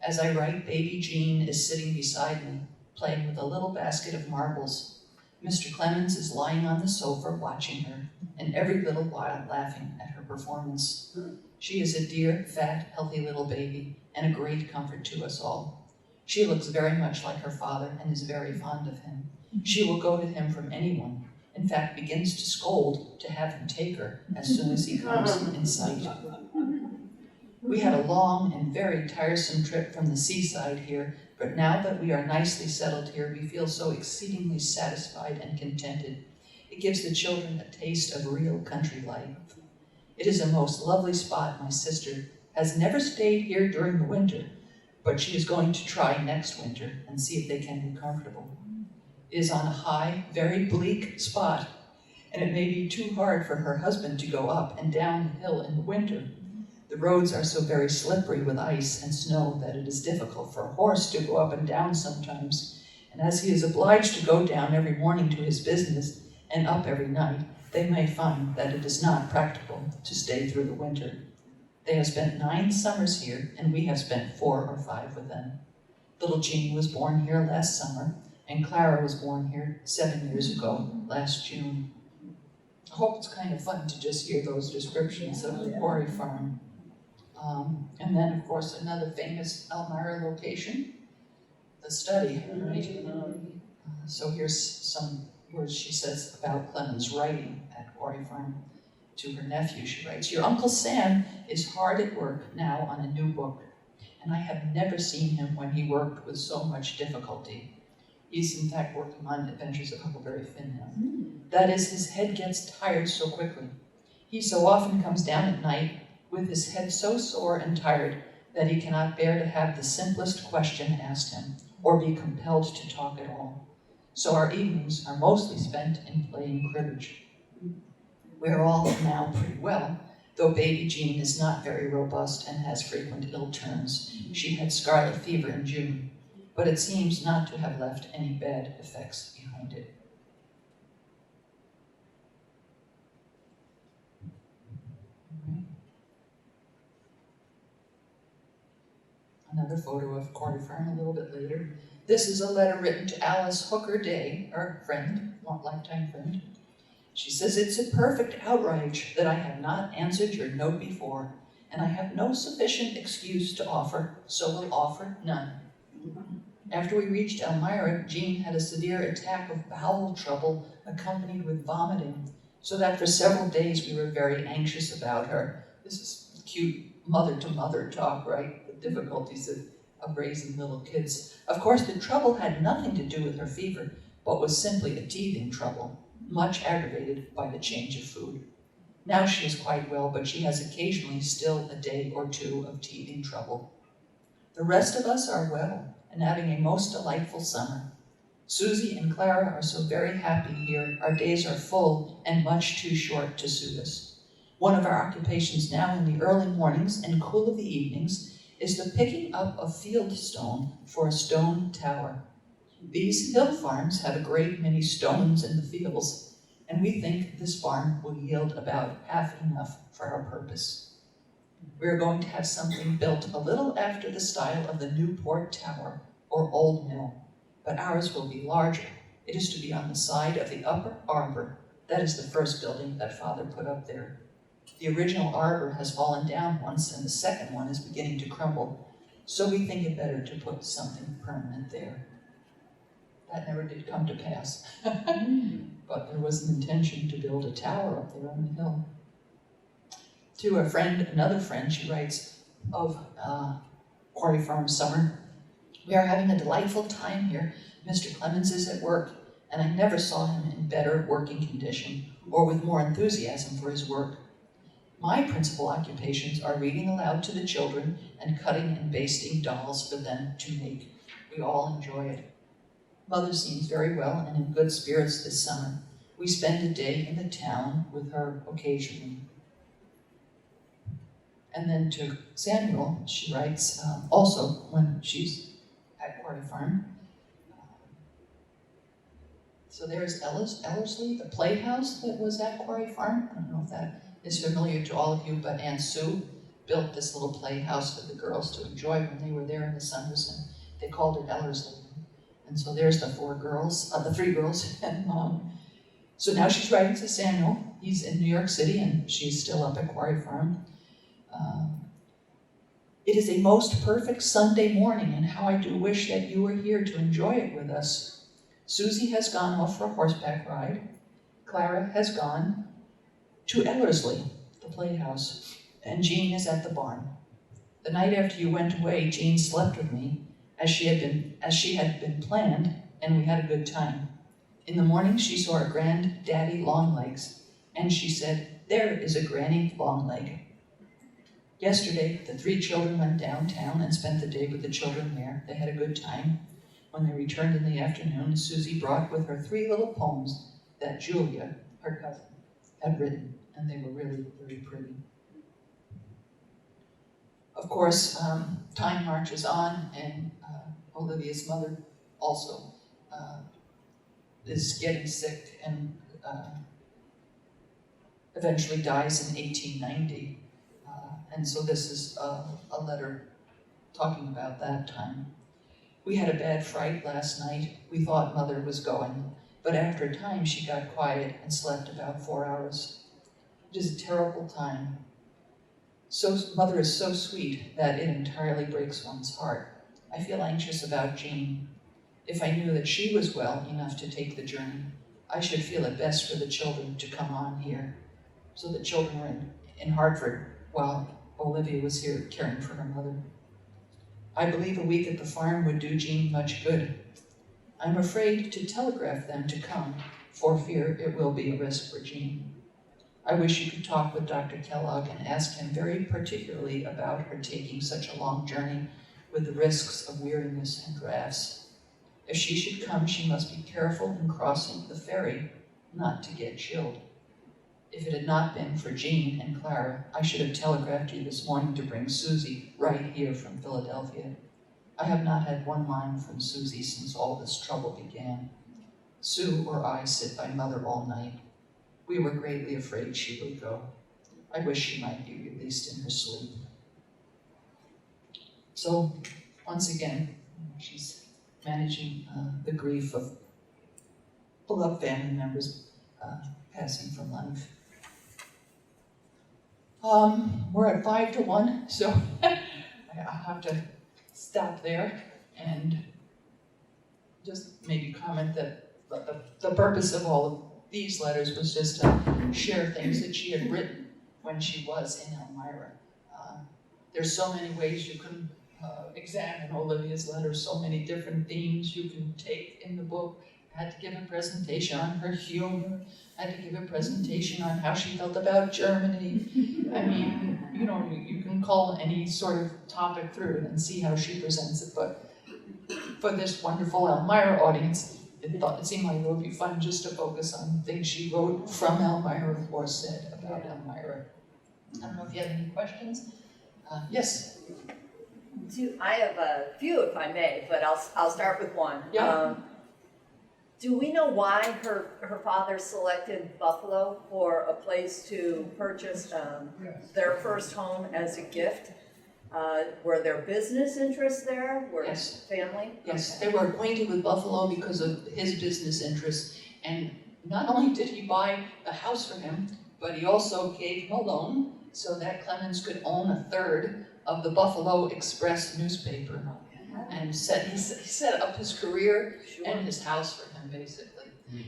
As I write, baby Jean is sitting beside me, playing with a little basket of marbles. Mr. Clemens is lying on the sofa watching her, and every little while laughing at her performance. She is a dear, fat, healthy little baby, and a great comfort to us all. She looks very much like her father and is very fond of him. She will go to him from anyone, in fact begins to scold to have him take her as soon as he comes in sight. We had a long and very tiresome trip from the seaside here, but now that we are nicely settled here, we feel so exceedingly satisfied and contented. It gives the children a taste of real country life. It is a most lovely spot. My sister has never stayed here during the winter, but she is going to try next winter and see if they can be comfortable. It is on a high, very bleak spot, and it may be too hard for her husband to go up and down the hill in the winter. The roads are so very slippery with ice and snow that it is difficult for a horse to go up and down sometimes, and as he is obliged to go down every morning to his business and up every night, they may find that it is not practical to stay through the winter. They have spent 9 summers here, and we have spent 4 or 5 with them. Little Jean was born here last summer, and Clara was born here 7 years ago, last June. I hope it's kind of fun to just hear those descriptions of the Quarry Farm. And then, of course, another famous Elmira location, the study, right? So here's some words she says about Clemens' writing at Quarry Farm. To her nephew, she writes, "Your Uncle Sam is hard at work now on a new book, and I have never seen him when he worked with so much difficulty. He's in fact working on Adventures of Huckleberry Finn now. That is, his head gets tired so quickly. He so often comes down at night with his head so sore and tired that he cannot bear to have the simplest question asked him, or be compelled to talk at all. So our evenings are mostly spent in playing cribbage. We're all now pretty well, though baby Jean is not very robust and has frequent ill turns. She had scarlet fever in June, but it seems not to have left any bad effects behind it." Another photo of Quarry Farm a little bit later. This is a letter written to Alice Hooker Day, our friend, lifetime friend. She says, "It's a perfect outrage that I have not answered your note before, and I have no sufficient excuse to offer, so will offer none. After we reached Elmira, Jean had a severe attack of bowel trouble accompanied with vomiting, so that for several days we were very anxious about her." This is cute mother-to-mother talk, right? The difficulties of raising little kids. Of course, the trouble had nothing to do with her fever, but was simply a teething trouble, much aggravated by the change of food. Now she is quite well, but she has occasionally still a day or two of teething trouble. The rest of us are well and having a most delightful summer. Susie and Clara are so very happy here. Our days are full and much too short to suit us. One of our occupations now in the early mornings and cool of the evenings is the picking up of field stone for a stone tower. These hill farms have a great many stones in the fields, and we think this farm will yield about half enough for our purpose. We are going to have something built a little after the style of the Newport Tower or Old Mill, but ours will be larger. It is to be on the side of the upper arbor. That is the first building that Father put up there. The original arbor has fallen down once, and the second one is beginning to crumble, so we think it better to put something permanent there. That never did come to pass, but there was an intention to build a tower up there on the hill. To a friend, another friend, she writes of Quarry Farm summer, "We are having a delightful time here. Mr. Clemens is at work, and I never saw him in better working condition or with more enthusiasm for his work. My principal occupations are reading aloud to the children and cutting and basting dolls for them to make. We all enjoy it. Mother seems very well and in good spirits this summer. We spend a day in the town with her occasionally." And then to Samuel, she writes, also when she's at Quarry Farm. So there's Ellerslie, the playhouse that was at Quarry Farm. I don't know if that is familiar to all of you, but Aunt Sue built this little playhouse for the girls to enjoy when they were there in the summers, and they called it Ellerslie. And so there's the three girls and Mom. So now she's writing to Samuel. He's in New York City, and she's still up at Quarry Farm. "It is a most perfect Sunday morning, and how I do wish that you were here to enjoy it with us. Susie has gone off for a horseback ride. Clara has gone to Ellerslie, the playhouse, and Jean is at the barn. The night after you went away, Jean slept with me, as she had been planned, and we had a good time. In the morning she saw her granddaddy Longlegs, and she said, 'There is a Granny Longleg.' Yesterday, the three children went downtown and spent the day with the children there. They had a good time. When they returned in the afternoon, Susie brought with her 3 little poems that Julia, her cousin, had written, and they were really, very pretty." Of course, time marches on, and Olivia's mother also is getting sick and eventually dies in 1890. And so this is a letter talking about that time. "We had a bad fright last night. We thought Mother was going, but after a time she got quiet and slept about 4 hours. It is a terrible time. Mother is so sweet that it entirely breaks one's heart. I feel anxious about Jean. If I knew that she was well enough to take the journey, I should feel it best for the children to come on here. so the children were in Hartford while Olivia was here caring for her mother. I believe a week at the farm would do Jean much good. I'm afraid to telegraph them to come, for fear it will be a risk for Jean. I wish you could talk with Dr. Kellogg and ask him very particularly about her taking such a long journey with the risks of weariness and drafts. If she should come, she must be careful in crossing the ferry, not to get chilled. If it had not been for Jean and Clara, I should have telegraphed you this morning to bring Susie right here from Philadelphia. I have not had one line from Susie since all this trouble began. Sue or I sit by Mother all night. We were greatly afraid she would go. I wish she might be released in her sleep. So, once again, she's managing the grief of beloved family members passing from life. We're at 5-1, so I'll have to stop there and just maybe comment that the purpose of all of these letters was just to share things that she had written when she was in Elmira. There's so many ways you can examine Olivia's letters, so many different themes you can take in the book. I had to give a presentation on her humor. I had to give a presentation on how she felt about Germany. I mean, you can call any sort of topic through it and see how she presents it, but for this wonderful Elmira audience, it seemed like it would be fun just to focus on things she wrote from Elmira or said about Elmira. I don't know if you have any questions. Yes? I have a few, if I may, but I'll start with one. Yeah. Do we know why her father selected Buffalo for a place to purchase their first home as a gift? Were there business interests there? Were Yes. Family? Yes, Okay. they were acquainted with Buffalo because of his business interests. And not only did he buy the house for him, but he also gave him a loan so that Clemens could own a third of the Buffalo Express newspaper. And he set up his career and his house for him, basically.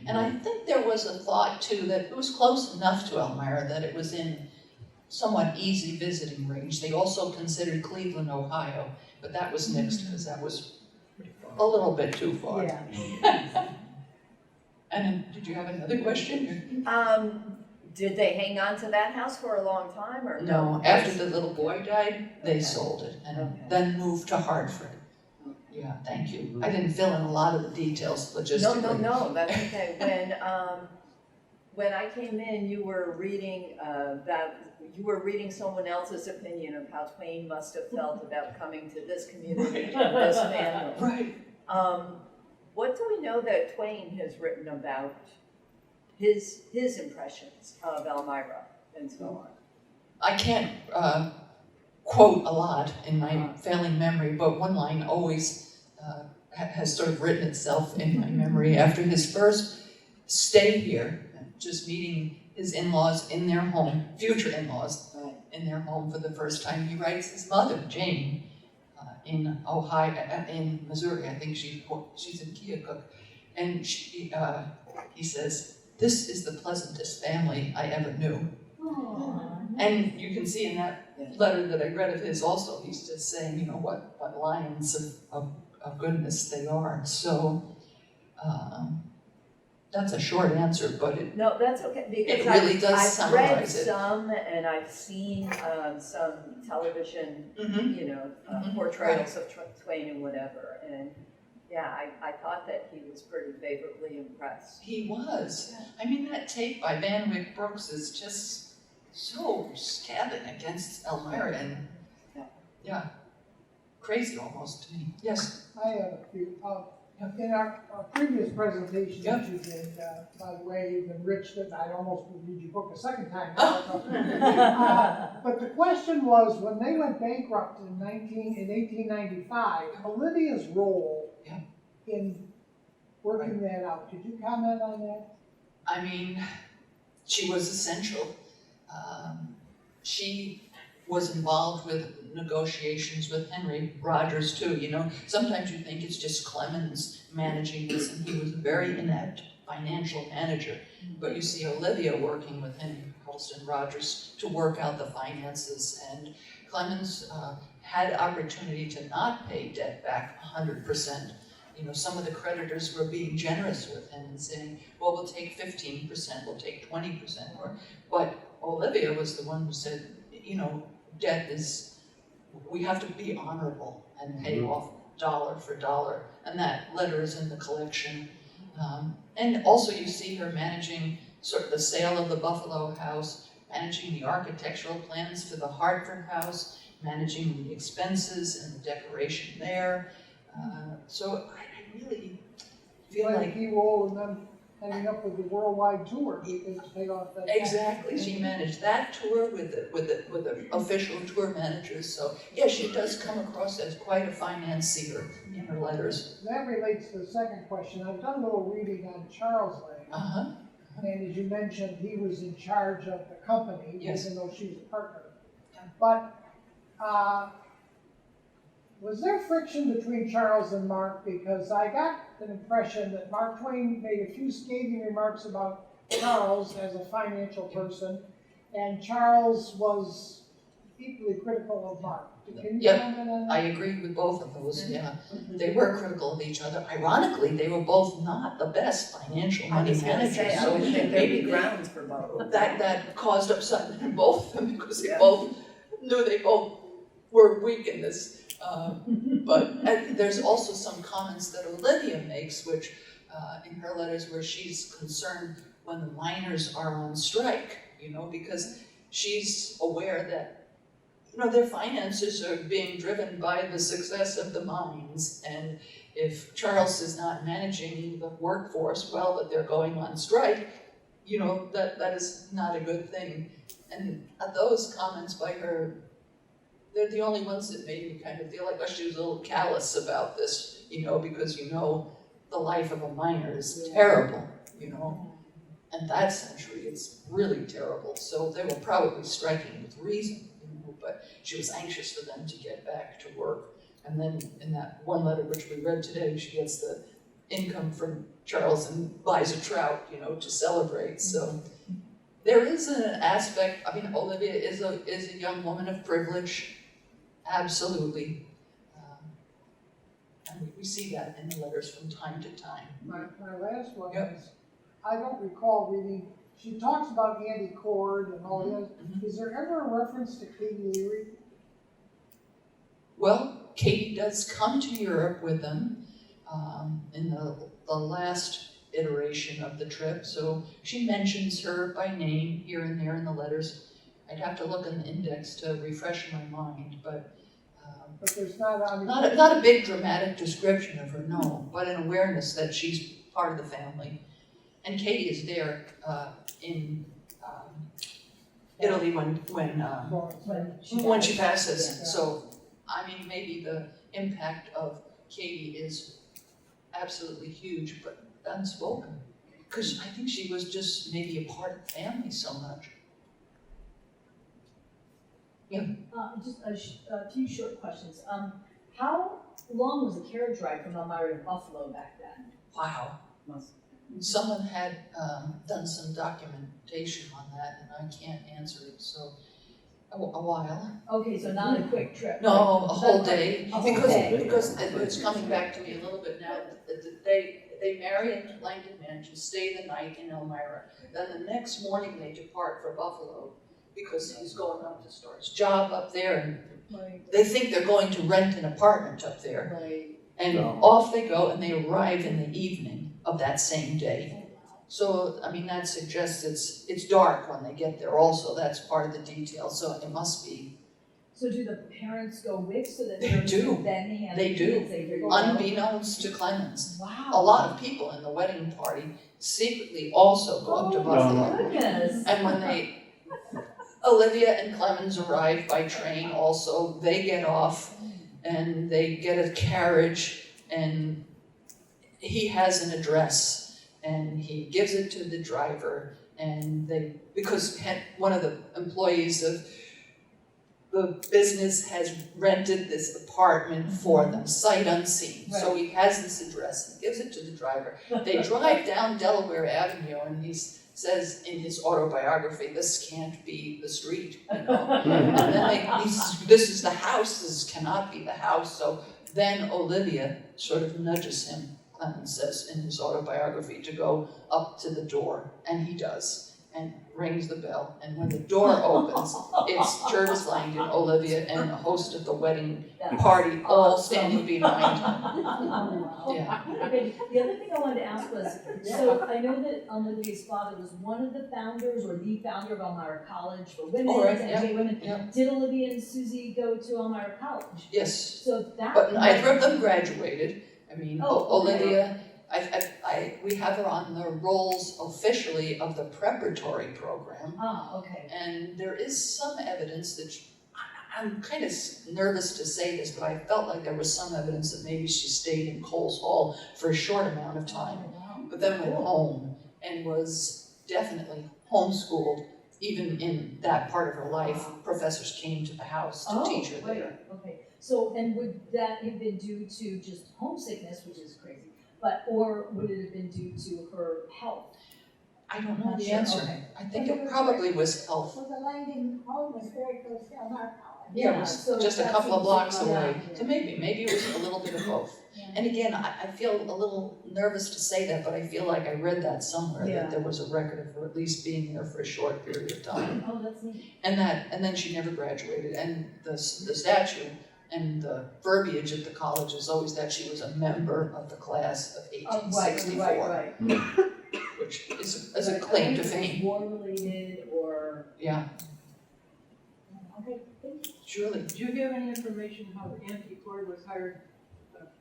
And I think there was a thought, too, that it was close enough to Elmira that it was in somewhat easy visiting range. They also considered Cleveland, Ohio, but that was nixed because that was a little bit too far. Yeah. And did you have another question? Did they hang on to that house for a long time or No, after the little boy died, they sold it and Okay. then moved to Hartford. Yeah, thank you. I didn't fill in a lot of the details logistically. No, that's okay. When I came in, you were reading someone else's opinion of how Twain must have felt about coming to this community and this family. Right. What do we know that Twain has written about his impressions of Elmira and so on? I can't quote a lot in my failing memory, but one line always has sort of written itself in my memory. After his first stay here, just meeting his in-laws in their home, future in-laws in their home for the first time, he writes his mother, Jane, in Ohio, in Missouri. I think she's in Keokuk, and he says, "This is the pleasantest family I ever knew." And you can see in that letter that I read of his also, he's just saying, what lions of goodness they are. So that's a short answer, but No, that's okay, because it really does I've read summarize it. some and I've seen some television, Mhm. portrayals of Twain and whatever, and yeah, I thought that he was pretty favorably impressed. He was. I mean, that tape by Van Wyck Brooks is just so scathing against Elmira, and crazy almost to me. Yes? I have a few. In our previous presentation Yep. that you did, by the way, you've enriched it. I almost would read your book a second time. But the question was, when they went bankrupt in 1895, Olivia's role in working that out. Could you comment on that? I mean, she was essential. She was involved with negotiations with Henry Rogers too, Sometimes you think it's just Clemens managing this, and he was very inept, financial manager. But you see Olivia working with Henry Holston Rogers to work out the finances, and Clemens had opportunity to not pay debt back 100%. You know, some of the creditors were being generous with him and saying, well, we'll take 15%, we'll take 20%. But Olivia was the one who said, you know, debt is, we have to be honorable and pay off dollar for dollar. And that letter is in the collection. And also you see her managing sort of the sale of the Buffalo house, managing the architectural plans for the Hartford house, managing the expenses and the decoration there. So I really feel like key role in them ending up with the worldwide tour because to pay off that debt. exactly. She managed that tour with the official tour managers. So yeah, she does come across as quite a financier in her letters. That relates to the second question. I've done a little reading on Charles Lang. And as you mentioned, he was in charge of the company, Yes. even though she was a partner. Yeah. But was there friction between Charles and Mark? Because I got an impression that Mark Twain made a few scathing remarks about Charles as a financial person, and Charles was equally critical of Mark. Can you comment on that? I agree with both of those, yeah. They were critical of each other. Ironically, they were both not the best financial money managers. I would think there'd be grounds for both. That caused upset in both of them because they both knew they both were weak in this. But there's also some comments that Olivia makes, which in her letters, where she's concerned when the miners are on strike, you know, because she's aware that, you know, their finances are being driven by the success of the mines, and if Charles is not managing the workforce well, that they're going on strike, you know, that is not a good thing. And those comments by her, they're the only ones that made me kind of feel like, oh, she was a little callous about this, you know, because you know the life of a miner is terrible, you know. And that century, it's really terrible. So they were probably striking with reason, you know, but she was anxious for them to get back to work. And then in that one letter which we read today, she gets the income from Charles and buys a trout, you know, to celebrate. So there is an aspect, I mean, Olivia is a young woman of privilege, absolutely. And we see that in the letters from time to time. My last one Yep. is, I don't recall reading, she talks about Andy Cord and all that. Is there ever a reference to Katie Leary? Well, Katie does come to Europe with them in the last iteration of the trip, so she mentions her by name here and there in the letters. I'd have to look in the index to refresh my mind, but there's not, I mean, not a big dramatic description of her, no, but an awareness that she's part of the family. And Katie is there in Italy when she passes. So, I mean, maybe the impact of Katie is absolutely huge, but unspoken. Because I think she was just maybe a part of the family so much. Just a few short questions. How long was the carriage ride from Elmira to Buffalo back then? Wow. Someone had done some documentation on that, and I can't answer it, so a while. Okay, so not a quick trip. No, a whole day. A whole day. Because it's coming back to me a little bit now. They marry in Langdon Mansion, stay the night in Elmira. Then the next morning they depart for Buffalo because he's going up to start his job up there, and Right. they think they're going to rent an apartment up there. Right. And off they go, and they arrive in the evening of that same day. So, I mean, that suggests it's dark when they get there also. That's part of the detail, so it must be. So do the parents go with so that They they do. can then hand They the do. kids? They go out? Unbeknownst to Clemens. Wow. A lot of people in the wedding party secretly also go up to Oh, Buffalo. goodness. And when Olivia and Clemens arrive by train also, they get off and they get a carriage, and he has an address and he gives it to the driver, and because one of the employees of the business has rented this apartment for them, sight unseen. So he has this address, he gives it to the driver. They drive down Delaware Avenue and he says in his autobiography, this can't be the street, you know. And then this is the house, this cannot be the house. So then Olivia sort of nudges him, Clemens says in his autobiography, to go up to the door, and he does. And rings the bell, and when the door opens, it's Jervis Langdon, Olivia, and a host of the wedding party all standing behind him. Yeah. Okay, the other thing I wanted to ask was, so I know that Olivia's father was one of the founders or the founder of Elmira College for women Oh, right, and yeah, gay women. yeah. Did Olivia and Susie go to Elmira College? Yes, So that. but neither of them graduated. I mean, Oh, okay. Olivia, we have her on the rolls officially of the preparatory program. Ah, okay. And there is some evidence that I'm kind of nervous to say this, but I felt like there was some evidence that maybe she stayed in Coles Hall for a short amount of time, but then went home and was definitely homeschooled. Even in that part of her life, professors came to the house to teach her there. Okay, so, and would that have been due to just homesickness, which is crazy, or would it have been due to her health? I don't know Not the sure, answer. okay. I think it probably was health. So the Langdon home was very close to Elmira College. Yeah, it was so just a that couple of seems- blocks yeah, away. yeah. So maybe it was a little bit of both. Yeah. And again, I feel a little nervous to say that, but I feel like I read that somewhere, Yeah. that there was a record of her at least being there for a short period of time. Oh, that's neat. And then she never graduated. And the statue and the verbiage at the college is always that she was a member of the class of 1864, Right. which is a claim to fame. War related or, Yeah, okay, thank you. surely. Did you have any information how Auntie Cord was hired up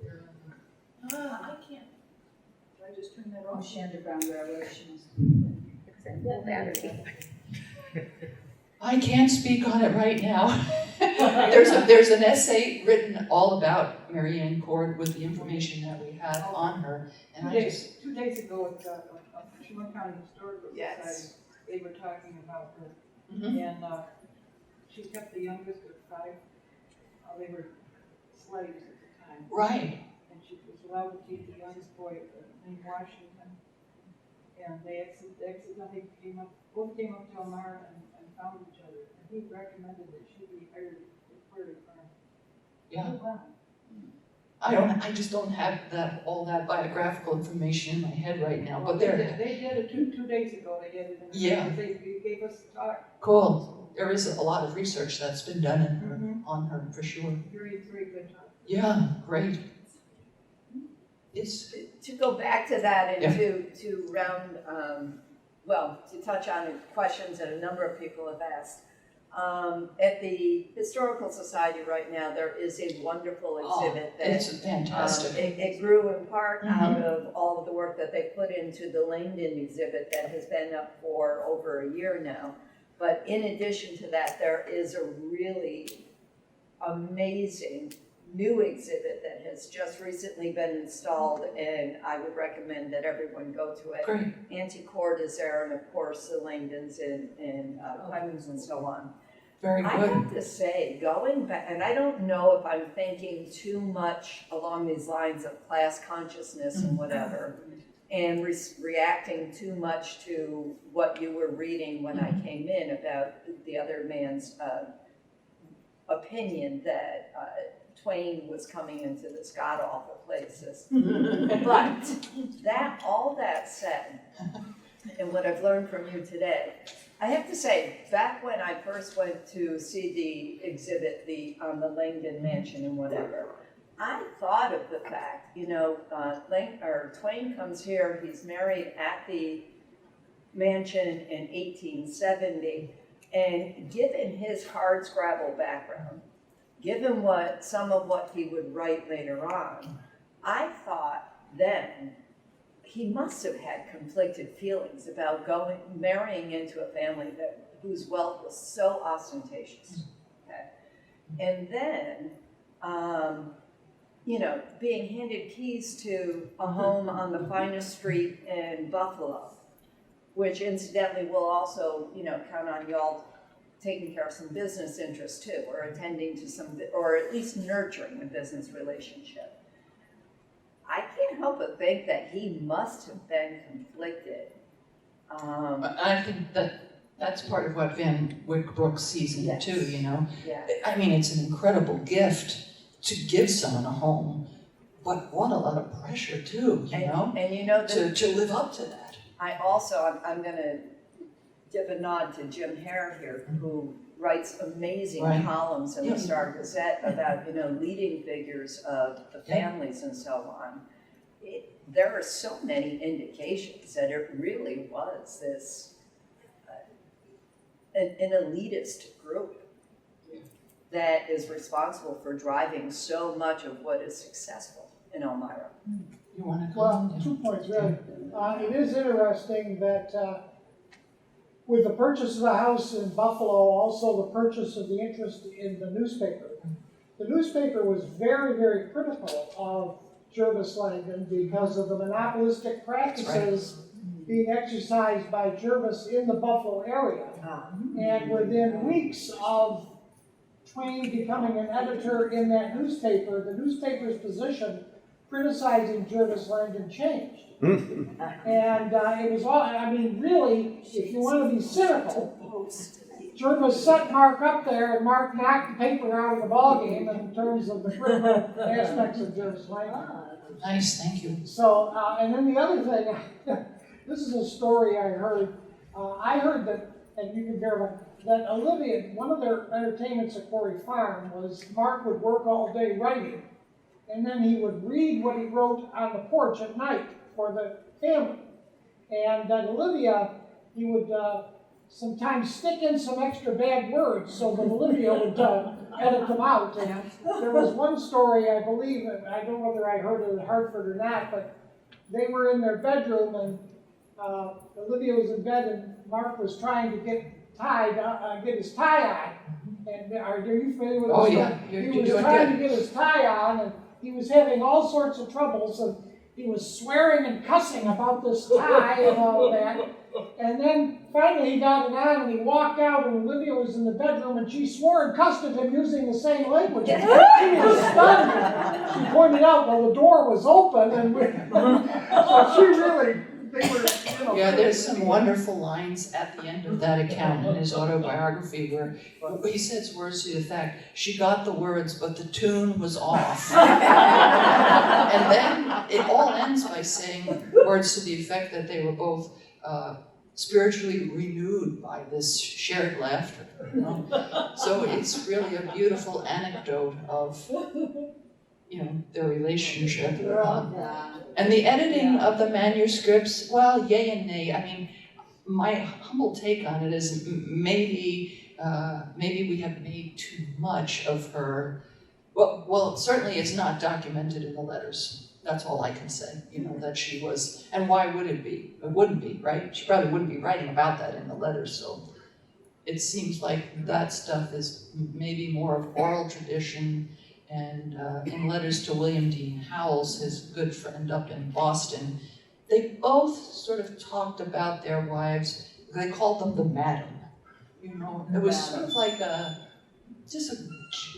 there? I can't. Did I just turn that Oh, off? she underground railroad, she must. I can't speak on it right now. There's an essay written all about Mary Ann Cord with the information that we have on her, and I just, 2 days ago at the Chemung County Historical Yes. Society, they were talking about her. Mhm. And she kept the youngest of 5. They were slaves at the time. right, And she was allowed to keep the youngest boy named Washington. And they accidentally both came up to Elmira and found each other. And he recommended that she be hired at Quarry Farm. yeah. Oh, wow. I just don't have all that biographical information in my head right now, but They there, did it 2 days ago, they did it. in the- Yeah. They gave us a talk. cool. There is a lot of research that's been done on her, for sure. Very, very good talk. Yeah, great. Yes, To go back to that Yeah. and to round, to touch on questions that a number of people have asked. At the Historical Society right now, there is a wonderful exhibit that it's fantastic. it grew in part Mhm. out of all of the work that they put into the Langdon exhibit that has been up for over a year now. But in addition to that, there is a really amazing new exhibit that has just recently been installed, and I would recommend that everyone go to it. Great. Auntie Cord is there, and of course the Langdons and Clemens and so on. Very I good. have to say, going back, and I don't know if I'm thinking too much along these lines of class consciousness and whatever, and reacting too much to what you were reading when I came in about the other man's opinion that Twain was coming into this god-awful places. But all that said, and what I've learned from you today, I have to say, back when I first went to see the exhibit, the Langdon Mansion and whatever, I thought of the fact, Twain comes here, he's married at the mansion in 1870, and given his hardscrabble background, given some of what he would write later on, I thought then he must have had conflicted feelings about marrying into a family whose wealth was so ostentatious. Okay? And then, being handed keys to a home on the finest street in Buffalo, which incidentally will also, count on y'all taking care of some business interests too, or attending to some, or at least nurturing a business relationship. I can't help but think that he must have been conflicted. I think that's part of what Van Wyck Brooks sees in it too, you know? Yeah. I mean, it's an incredible gift to give someone a home, but what a lot of pressure too, you know? And you know, To live up to that. I'm gonna give a nod to Jim Hare here, who writes amazing Right. columns in the Star Gazette about, leading figures of the families and so on. There are so many indications that it really was this, an elitist group that is responsible for driving so much of what is successful in Elmira. You want to Well, comment? 2 points really. It is interesting that with the purchase of the house in Buffalo, also the purchase of the interest in the newspaper was very, very critical of Jervis Langdon because of the monopolistic practices being exercised by Jervis in the Buffalo area. And within weeks of Twain becoming an editor in that newspaper, the newspaper's position criticizing Jervis Langdon changed. And it was all, I mean, really, if you want to be cynical, Jervis set Mark up there and Mark knocked the paper out of the ballgame in terms of the critical aspects of Jervis Langdon. Nice, thank you. So, and then the other thing, this is a story I heard. I heard that, and you can verify, that Olivia, one of their entertainments at Quarry Farm was Mark would work all day writing, and then he would read what he wrote on the porch at night for the family. And then Olivia, he would sometimes stick in some extra bad words so that Olivia would edit them out. And there was one story, I believe, I don't know whether I heard it at Hartford or not, but they were in their bedroom and Olivia was in bed and Mark was trying to get his tie on. And are you familiar with this? Oh yeah, He you're was doing trying good. to get his tie on and he was having all sorts of troubles and he was swearing and cussing about this tie and all of that. And then finally he got it on and he walked out and Olivia was in the bedroom and she swore and cussed at him using the same language. She was stunned. She pointed out, well, the door was open and so she really, they were, Yeah, there's some wonderful lines at the end of that account in his autobiography where he says words to the effect, she got the words, but the tune was off. And then it all ends by saying words to the effect that they were both spiritually renewed by this shared laughter. You know? So it's really a beautiful anecdote of their relationship. And the editing of the manuscripts, well, yay and nay. I mean, my humble take on it is maybe we have made too much of her. Well, certainly it's not documented in the letters. That's all I can say, that she was, and why would it be? It wouldn't be, right? She probably wouldn't be writing about that in the letters, so it seems like that stuff is maybe more of oral tradition. And in letters to William Dean Howells, his good friend up in Boston, they both sort of talked about their wives. They called them the madam. It was sort of like just a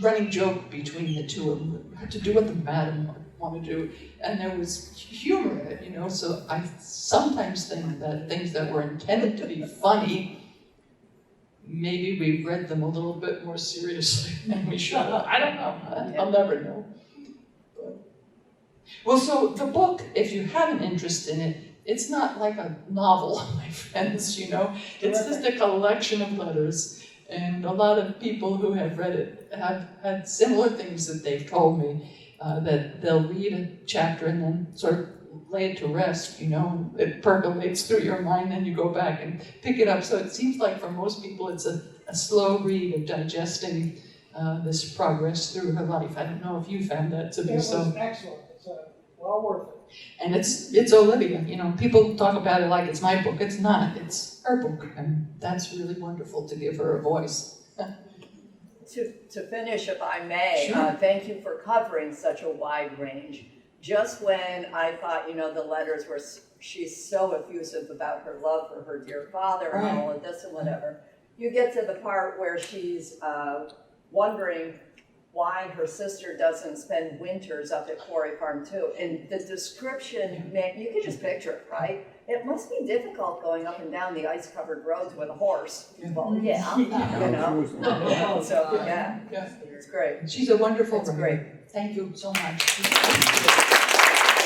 running joke between the two of them. Had to do what the madam wanted to do, and there was humor in it. So I sometimes think that things that were intended to be funny, maybe we read them a little bit more seriously than we should have. I don't know. I'll never know. Well, so the book, if you have an interest in it, it's not like a novel, my friends, It's just a collection of letters. And a lot of people who have read it have had similar things that they've told me, that they'll read a chapter and then sort of lay it to rest, and it percolates through your mind, then you go back and pick it up. So it seems like for most people it's a slow read of digesting this progress through her life. I don't know if you found that to be so. It was excellent. It's well worth it. And it's Olivia, people talk about it like it's my book. It's not, it's her book, and that's really wonderful to give her a voice. To finish, if I may, Sure. thank you for covering such a wide range. Just when I thought, the letters were, she's so effusive about her love for her dear father and all of this and whatever, you get to the part where she's wondering why her sister doesn't spend winters up at Quarry Farm too. And the description, man, you can just picture it, right? It must be difficult going up and down the ice-covered roads with a horse. Well, yeah, you know. So, yeah, Yeah. it's great. She's a wonderful It's writer. great. Thank you so much.